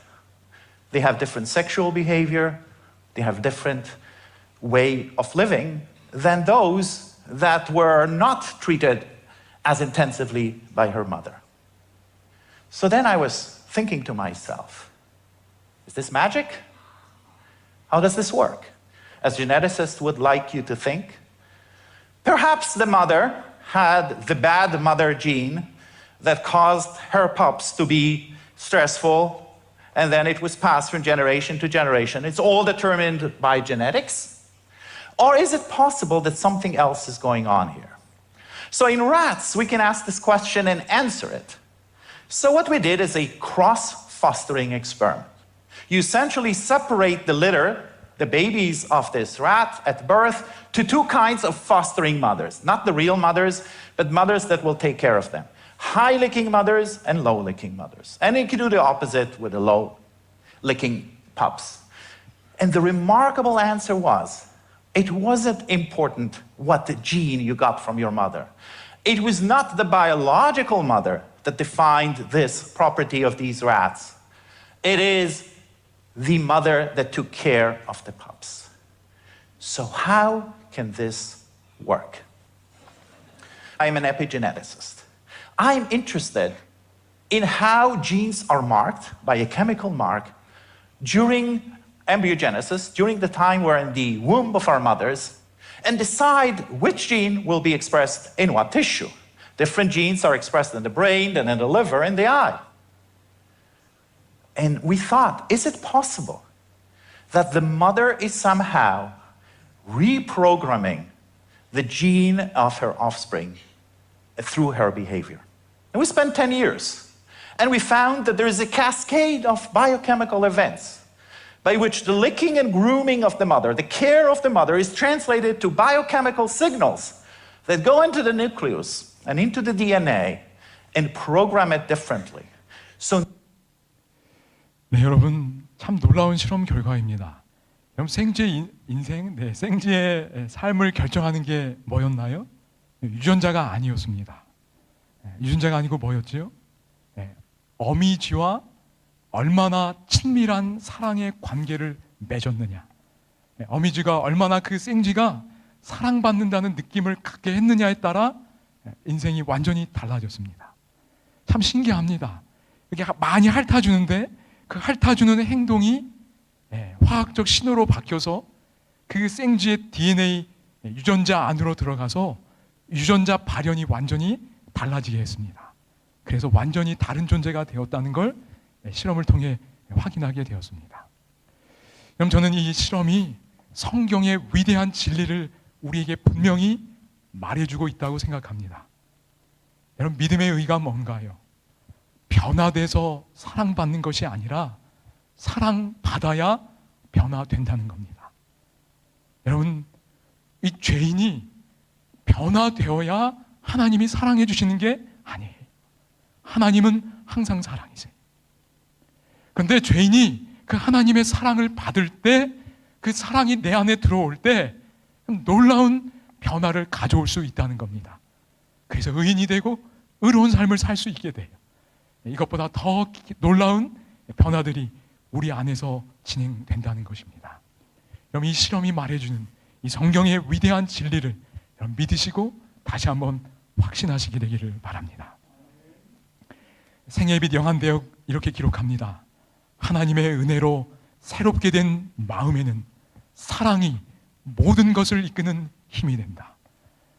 They have different sexual behavior. They have different way of living than those that were not treated as intensively by her mother. So then I was thinking to myself, is this magic? How does this work? As geneticists would like you to think, perhaps the mother had the bad mother gene that caused her pups to be stressful, and then it was passed from generation to generation? It's all determined by genetics? Or is it possible that something else is going on here? So in rats, we can ask this question and answer it. So what we did is a cross-fostering experiment. You essentially separate the litter, the babies of this rat at birth, to two kinds of fostering mothers. Not the real mothers, but mothers that will take care of them. High-licking mothers and low-licking mothers. And you can do the opposite with the low-licking pups. And the remarkable answer was, it wasn't important what the gene you got from your mother. It was not the biological mother that defined this property of these rats. It is the mother that took care of the pups. So how can this work? I'm an epigeneticist. I'm interested in how genes are marked by a chemical mark during embryogenesis, during the time we're in the womb of our mothers, and decide which gene will be expressed in what tissue. Different genes are expressed in the brain, and in the liver, and the eye. And we thought, is it possible that the mother is somehow reprogramming the gene of her offspring through her behavior? And we spent 10 years, and we found that there is a cascade of biochemical events by which the licking and grooming of the mother, the care of the mother, is translated to biochemical signals that go into the nucleus and into the DNA and program it differently. So 네, 여러분 참 놀라운 실험 결과입니다. 여러분 생쥐의 인생, 생쥐의 삶을 결정하는 게 뭐였나요? 유전자가 아니었습니다. 유전자가 아니고 뭐였지요? 어미쥐와 얼마나 친밀한 사랑의 관계를 맺었느냐. 어미쥐가 얼마나 그 생쥐가 사랑받는다는 느낌을 갖게 했느냐에 따라 인생이 완전히 달라졌습니다. 참 신기합니다. 이렇게 많이 핥아주는데 그 핥아주는 행동이 화학적 신호로 바뀌어서 그 생쥐의 DNA 유전자 안으로 들어가서 유전자 발현이 완전히 달라지게 했습니다. 그래서 완전히 다른 존재가 되었다는 걸 실험을 통해 확인하게 되었습니다. 그럼 저는 이 실험이 성경의 위대한 진리를 우리에게 분명히 말해주고 있다고 생각합니다. 여러분, 믿음의 의의가 뭔가요? 변화돼서 사랑받는 것이 아니라 사랑받아야 변화된다는 겁니다. 여러분, 이 죄인이 변화되어야 하나님이 사랑해 주시는 게 아니에요. 하나님은 항상 사랑이세요. 그런데 죄인이 그 하나님의 사랑을 받을 때, 그 사랑이 내 안에 들어올 때 놀라운 변화를 가져올 수 있다는 겁니다. 그래서 의인이 되고 의로운 삶을 살 수 있게 돼요. 이것보다 더 놀라운 변화들이 우리 안에서 진행된다는 것입니다. 여러분, 이 실험이 말해주는 이 성경의 위대한 진리를 여러분 믿으시고 다시 한번 확신하시게 되기를 바랍니다. 생애빛 영한대역 이렇게 기록합니다. 하나님의 은혜로 새롭게 된 마음에는 사랑이 모든 것을 이끄는 힘이 된다.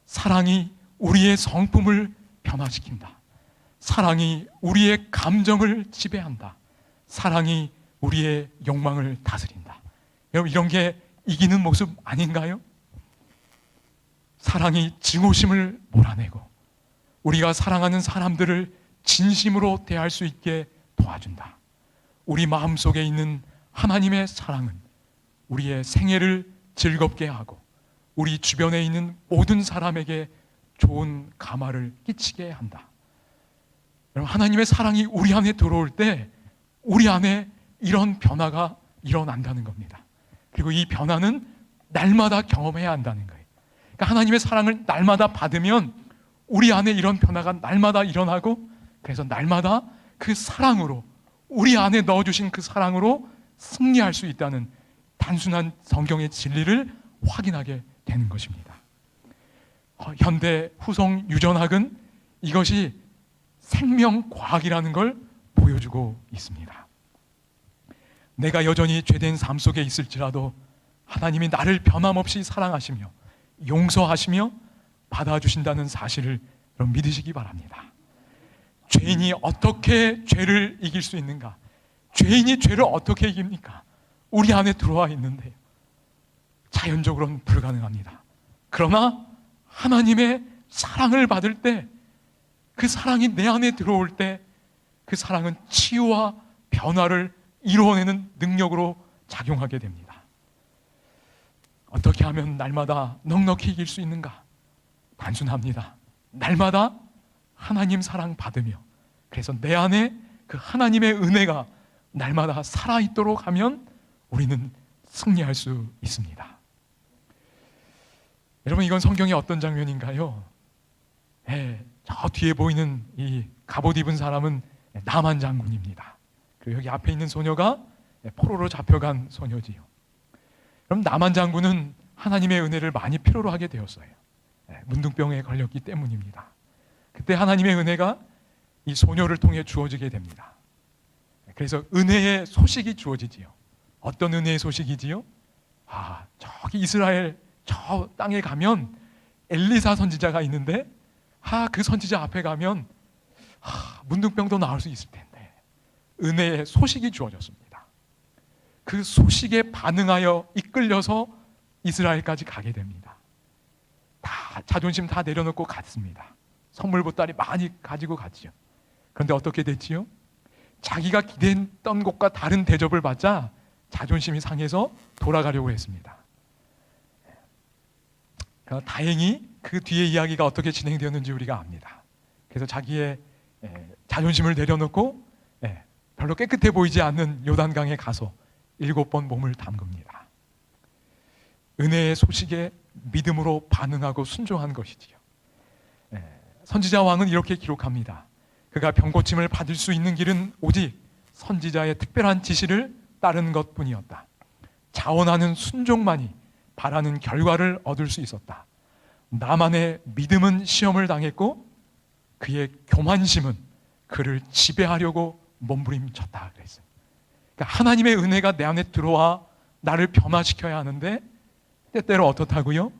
사랑이 우리의 성품을 변화시킨다. 사랑이 우리의 감정을 지배한다. 사랑이 우리의 욕망을 다스린다. 여러분, 이런 게 이기는 모습 아닌가요? 사랑이 증오심을 몰아내고 우리가 사랑하는 사람들을 진심으로 대할 수 있게 도와준다. 우리 마음속에 있는 하나님의 사랑은 우리의 생애를 즐겁게 하고 우리 주변에 있는 모든 사람에게 좋은 감화를 끼치게 한다. 여러분, 하나님의 사랑이 우리 안에 들어올 때 우리 안에 이런 변화가 일어난다는 겁니다. 그리고 이 변화는 날마다 경험해야 한다는 거예요. 그러니까 하나님의 사랑을 날마다 받으면 우리 안에 이런 변화가 날마다 일어나고, 그래서 날마다 그 사랑으로, 우리 안에 넣어주신 그 사랑으로 승리할 수 있다는 단순한 성경의 진리를 확인하게 되는 것입니다. 현대 후성 유전학은 이것이 생명과학이라는 걸 보여주고 있습니다. 내가 여전히 죄된 삶 속에 있을지라도 하나님이 나를 변함없이 사랑하시며 용서하시며 받아주신다는 사실을 여러분 믿으시기 바랍니다. 죄인이 어떻게 죄를 이길 수 있는가? 죄인이 죄를 어떻게 이깁니까? 우리 안에 들어와 있는데요. 자연적으로는 불가능합니다. 그러나 하나님의 사랑을 받을 때, 그 사랑이 내 안에 들어올 때, 그 사랑은 치유와 변화를 이루어내는 능력으로 작용하게 됩니다. 어떻게 하면 날마다 넉넉히 이길 수 있는가? 단순합니다. 날마다 하나님 사랑 받으며, 그래서 내 안에 그 하나님의 은혜가 날마다 살아있도록 하면 우리는 승리할 수 있습니다. 여러분, 이건 성경의 어떤 장면인가요? 저 뒤에 보이는 이 갑옷 입은 사람은 나만 장군입니다. 그리고 여기 앞에 있는 소녀가 포로로 잡혀간 소녀지요. 그럼 나만 장군은 하나님의 은혜를 많이 필요로 하게 되었어요. 문둥병에 걸렸기 때문입니다. 그때 하나님의 은혜가 이 소녀를 통해 주어지게 됩니다. 그래서 은혜의 소식이 주어지지요. 어떤 은혜의 소식이지요? 저기 이스라엘 저 땅에 가면 엘리사 선지자가 있는데, 그 선지자 앞에 가면 문둥병도 나을 수 있을 텐데. 은혜의 소식이 주어졌습니다. 그 소식에 반응하여 이끌려서 이스라엘까지 가게 됩니다. 다 자존심 다 내려놓고 갔습니다. 선물 보따리 많이 가지고 갔지요. 그런데 어떻게 됐지요? 자기가 기대했던 곳과 다른 대접을 받자 자존심이 상해서 돌아가려고 했습니다. 그러나 다행히 그 뒤에 이야기가 어떻게 진행되었는지 우리가 압니다. 그래서 자기의 자존심을 내려놓고 별로 깨끗해 보이지 않는 요단강에 가서 7번 몸을 담급니다. 은혜의 소식에 믿음으로 반응하고 순종한 것이지요. 선지자 왕은 이렇게 기록합니다. 그가 병고침을 받을 수 있는 길은 오직 선지자의 특별한 지시를 따른 것뿐이었다. 자원하는 순종만이 바라는 결과를 얻을 수 있었다. 나만의 믿음은 시험을 당했고 그의 교만심은 그를 지배하려고 몸부림쳤다 그랬어요. 그러니까 하나님의 은혜가 내 안에 들어와 나를 변화시켜야 하는데, 때때로 어떻다고요?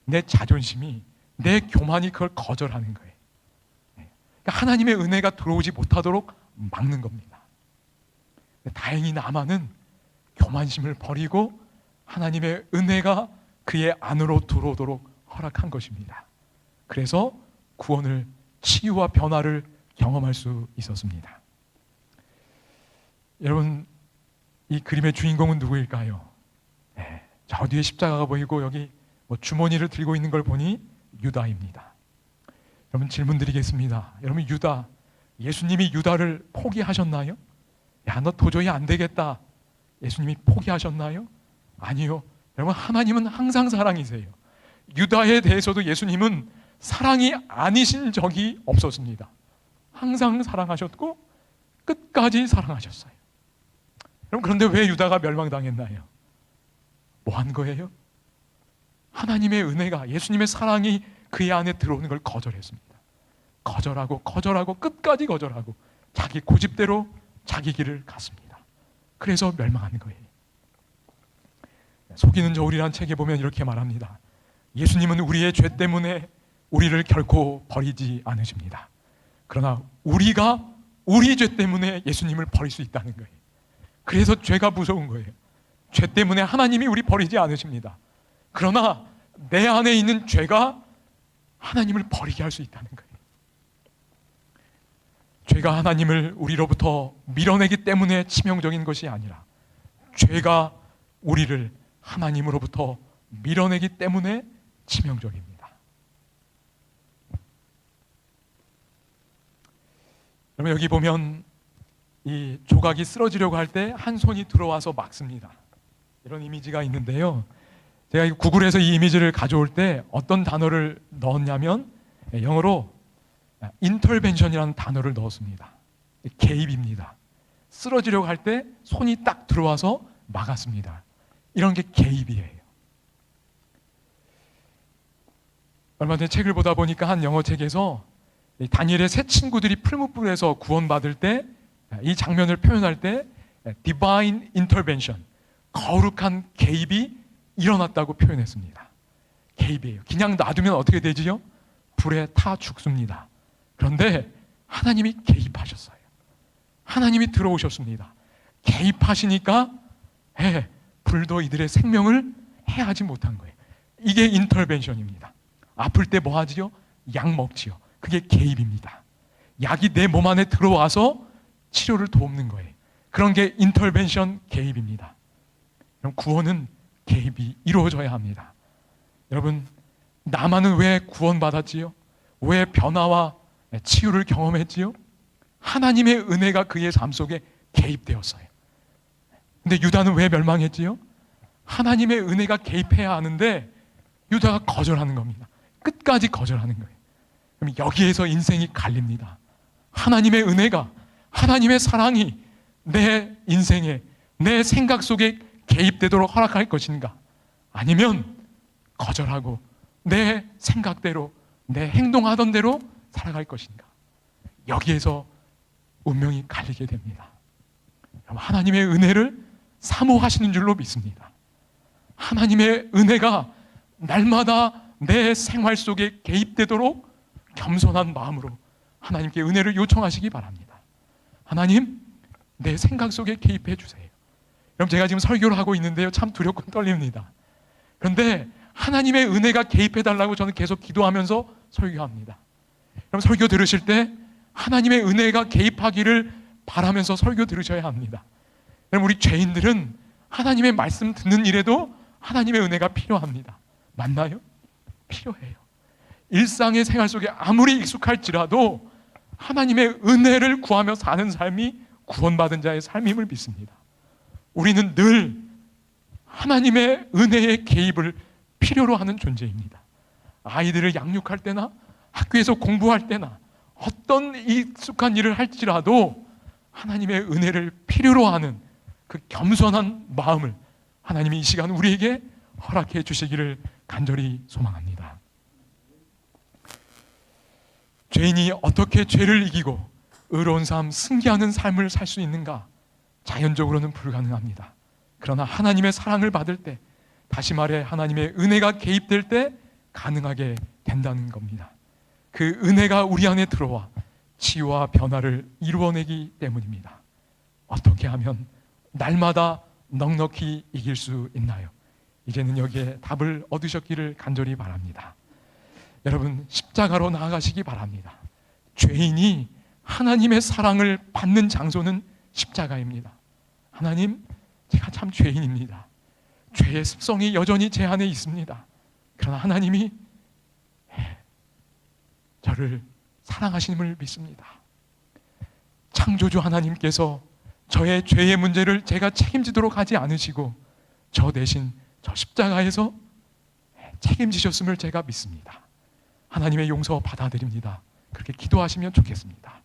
내 자존심이, 내 교만이 그걸 거절하는 거예요. 그러니까 하나님의 은혜가 들어오지 못하도록 막는 겁니다. 다행히 나만은 교만심을 버리고 하나님의 은혜가 그의 안으로 들어오도록 허락한 것입니다. 그래서 구원을, 치유와 변화를 경험할 수 있었습니다. 여러분, 이 그림의 주인공은 누구일까요? 저 뒤에 십자가가 보이고 여기 주머니를 들고 있는 걸 보니 유다입니다. 여러분, 질문 드리겠습니다. 여러분, 유다, 예수님이 유다를 포기하셨나요? 야, 너 도저히 안 되겠다, 예수님이 포기하셨나요? 아니요. 여러분, 하나님은 항상 사랑이세요. 유다에 대해서도 예수님은 사랑이 아니신 적이 없었습니다. 항상 사랑하셨고 끝까지 사랑하셨어요. 여러분, 그런데 왜 유다가 멸망당했나요? 뭐 한 거예요? 하나님의 은혜가, 예수님의 사랑이 그의 안에 들어오는 걸 거절했습니다. 거절하고 끝까지 거절하고 자기 고집대로 자기 길을 갔습니다. 그래서 멸망한 거예요. 속이는 저울이라는 책에 보면 이렇게 말합니다. 예수님은 우리의 죄 때문에 우리를 결코 버리지 않으십니다. 그러나 우리가 우리 죄 때문에 예수님을 버릴 수 있다는 거예요. 그래서 죄가 무서운 거예요. 죄 때문에 하나님이 우리 버리지 않으십니다. 그러나 내 안에 있는 죄가 하나님을 버리게 할 수 있다는 거예요. 죄가 하나님을 우리로부터 밀어내기 때문에 치명적인 것이 아니라 죄가 우리를 하나님으로부터 밀어내기 때문에 치명적입니다. 여러분, 여기 보면 이 조각이 쓰러지려고 할 때 한 손이 들어와서 막습니다. 이런 이미지가 있는데요. 제가 구글에서 이 이미지를 가져올 때 어떤 단어를 넣었냐면 영어로 인터벤션이라는 단어를 넣었습니다. 개입입니다. 쓰러지려고 할 때 손이 딱 들어와서 막았습니다. 이런 게 개입이에요. 얼마 전에 책을 보다 보니까 한 영어 책에서 다니엘의 세 친구들이 풀무불에서 구원받을 때 이 장면을 표현할 때 divine intervention, 거룩한 개입이 일어났다고 표현했습니다. 개입이에요. 그냥 놔두면 어떻게 되지요? 불에 타 죽습니다. 그런데 하나님이 개입하셨어요. 하나님이 들어오셨습니다. 개입하시니까 불도 이들의 생명을 해하지 못한 거예요. 이게 인터벤션입니다. 아플 때 뭐 하지요? 약 먹지요. 그게 개입입니다. 약이 내 몸 안에 들어와서 치료를 돕는 거예요. 그런 게 인터벤션, 개입입니다. 그럼 구원은 개입이 이루어져야 합니다. 여러분, 나만은 왜 구원받았지요? 왜 변화와 치유를 경험했지요? 하나님의 은혜가 그의 삶 속에 개입되었어요. 근데 유다는 왜 멸망했지요? 하나님의 은혜가 개입해야 하는데 유다가 거절하는 겁니다. 끝까지 거절하는 거예요. 그럼 여기에서 인생이 갈립니다. 하나님의 은혜가, 하나님의 사랑이 내 인생에, 내 생각 속에 개입되도록 허락할 것인가? 아니면 거절하고 내 생각대로, 내 행동하던 대로 살아갈 것인가? 여기에서 운명이 갈리게 됩니다. 하나님의 은혜를 사모하시는 줄로 믿습니다. 하나님의 은혜가 날마다 내 생활 속에 개입되도록 겸손한 마음으로 하나님께 은혜를 요청하시기 바랍니다. 하나님, 내 생각 속에 개입해 주세요. 그럼 제가 지금 설교를 하고 있는데요, 참 두렵고 떨립니다. 그런데 하나님의 은혜가 개입해 달라고 저는 계속 기도하면서 설교합니다. 그럼 설교 들으실 때 하나님의 은혜가 개입하기를 바라면서 설교 들으셔야 합니다. 그럼 우리 죄인들은 하나님의 말씀 듣는 일에도 하나님의 은혜가 필요합니다. 맞나요? 필요해요. 일상의 생활 속에 아무리 익숙할지라도 하나님의 은혜를 구하며 사는 삶이 구원받은 자의 삶임을 믿습니다. 우리는 늘 하나님의 은혜의 개입을 필요로 하는 존재입니다. 아이들을 양육할 때나 학교에서 공부할 때나 어떤 익숙한 일을 할지라도 하나님의 은혜를 필요로 하는 그 겸손한 마음을 하나님이 이 시간 우리에게 허락해 주시기를 간절히 소망합니다. 죄인이 어떻게 죄를 이기고 의로운 삶, 승리하는 삶을 살 수 있는가? 자연적으로는 불가능합니다. 그러나 하나님의 사랑을 받을 때, 다시 말해 하나님의 은혜가 개입될 때 가능하게 된다는 겁니다. 그 은혜가 우리 안에 들어와 치유와 변화를 이루어내기 때문입니다. 어떻게 하면 날마다 넉넉히 이길 수 있나요? 이제는 여기에 답을 얻으셨기를 간절히 바랍니다. 여러분, 십자가로 나아가시기 바랍니다. 죄인이 하나님의 사랑을 받는 장소는 십자가입니다. 하나님, 제가 참 죄인입니다. 죄의 습성이 여전히 제 안에 있습니다. 그러나 하나님이 저를 사랑하심을 믿습니다. 창조주 하나님께서 저의 죄의 문제를 제가 책임지도록 하지 않으시고 저 대신 저 십자가에서 책임지셨음을 제가 믿습니다. 하나님의 용서 받아들입니다. 그렇게 기도하시면 좋겠습니다.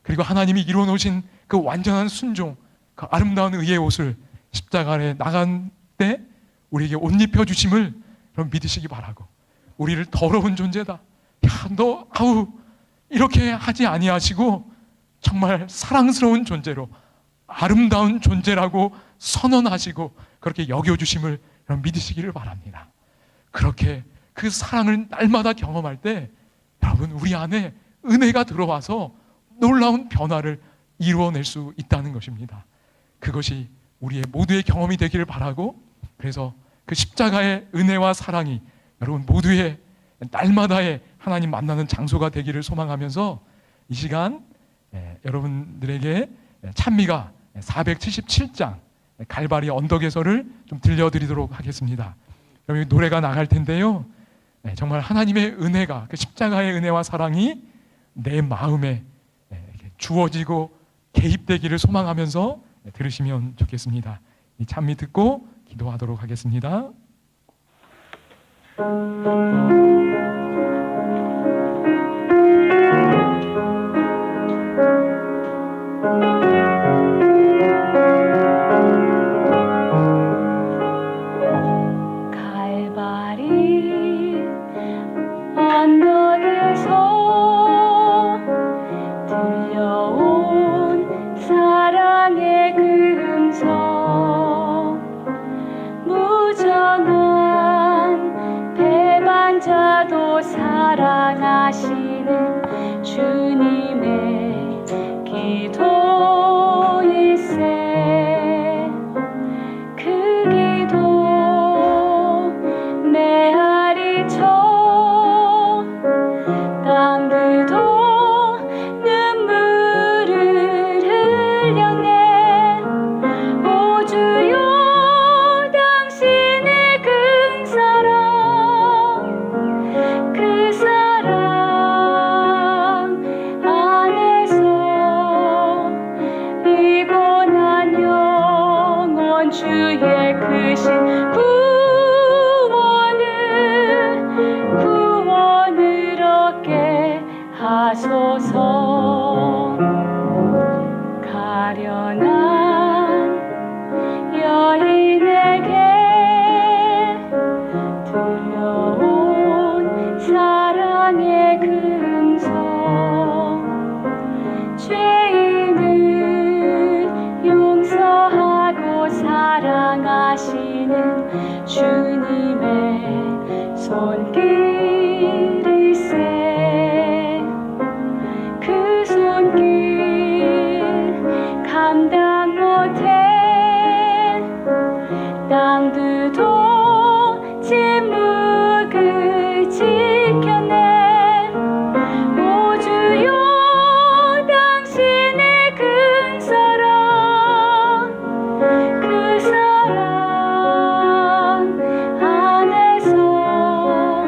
그리고 하나님이 이루어놓으신 그 완전한 순종, 그 아름다운 의의 옷을 십자가에 나간 때 우리에게 옷 입혀주심을 여러분 믿으시기 바라고, 우리를 더러운 존재다, 야, 너 이렇게 하지 아니하시고 정말 사랑스러운 존재로 아름다운 존재라고 선언하시고 그렇게 여겨주심을 여러분 믿으시기를 바랍니다. 그렇게 그 사랑을 날마다 경험할 때 여러분 우리 안에 은혜가 들어와서 놀라운 변화를 이루어낼 수 있다는 것입니다. 그것이 우리의 모두의 경험이 되기를 바라고, 그래서 그 십자가의 은혜와 사랑이 여러분 모두의 날마다의 하나님 만나는 장소가 되기를 소망하면서 이 시간 여러분들에게 찬미가 477장 갈바리 언덕에서를 좀 들려드리도록 하겠습니다. 여러분 노래가 나갈 텐데요, 정말 하나님의 은혜가, 그 십자가의 은혜와 사랑이 내 마음에 주어지고 개입되기를 소망하면서 들으시면 좋겠습니다. 이 찬미 듣고 기도하도록 하겠습니다. 갈바리 언덕에서 들려온 사랑의 그 음성, 무정한 배반자도 하소서. 가련한 여인에게 들려온 사랑의 금성. 죄인을 용서하고 사랑하시는 주님의 손길일세. 그 손길 감당 못해 땅들도 침묵을 지켜내. 오 주여 당신의 큰 사랑, 그 사랑 안에서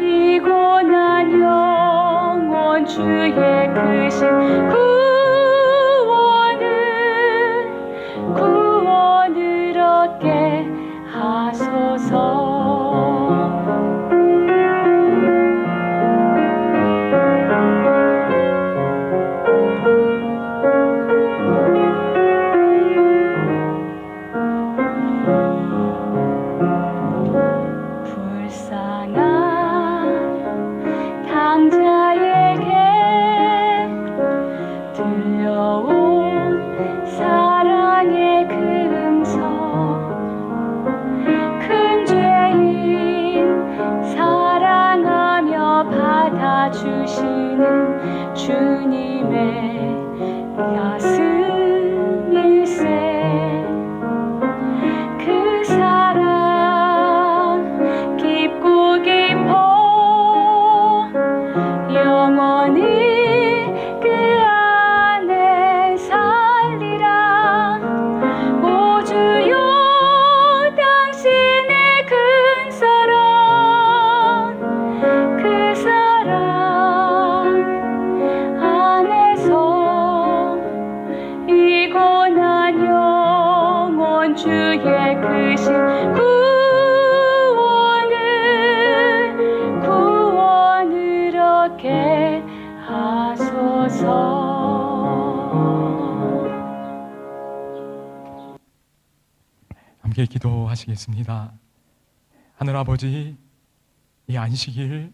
이 고난 영혼 주의 크신 구원을 얻게 하소서. 불쌍한 당자에게 들려온 사랑의 금성. 큰 죄인 사랑하며 받아주시는 주님의 가슴일세. 그 사랑 깊고 깊어 영원히 그 안에 살리라. 오 주여 당신의 큰 사랑, 그 사랑 안에서 이 고난 영혼 주의 크신 구원을 얻게 하소서. 함께 기도하시겠습니다. 하늘 아버지, 이 안식일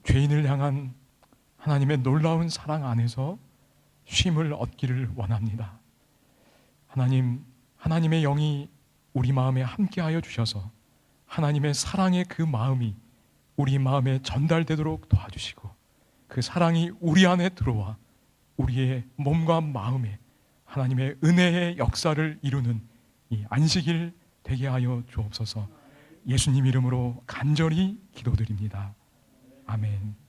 죄인을 향한 하나님의 놀라운 사랑 안에서 쉼을 얻기를 원합니다. 하나님, 하나님의 영이 우리 마음에 함께하여 주셔서 하나님의 사랑의 그 마음이 우리 마음에 전달되도록 도와주시고, 그 사랑이 우리 안에 들어와 우리의 몸과 마음에 하나님의 은혜의 역사를 이루는 이 안식일 되게 하여 주옵소서. 예수님 이름으로 간절히 기도드립니다. 아멘.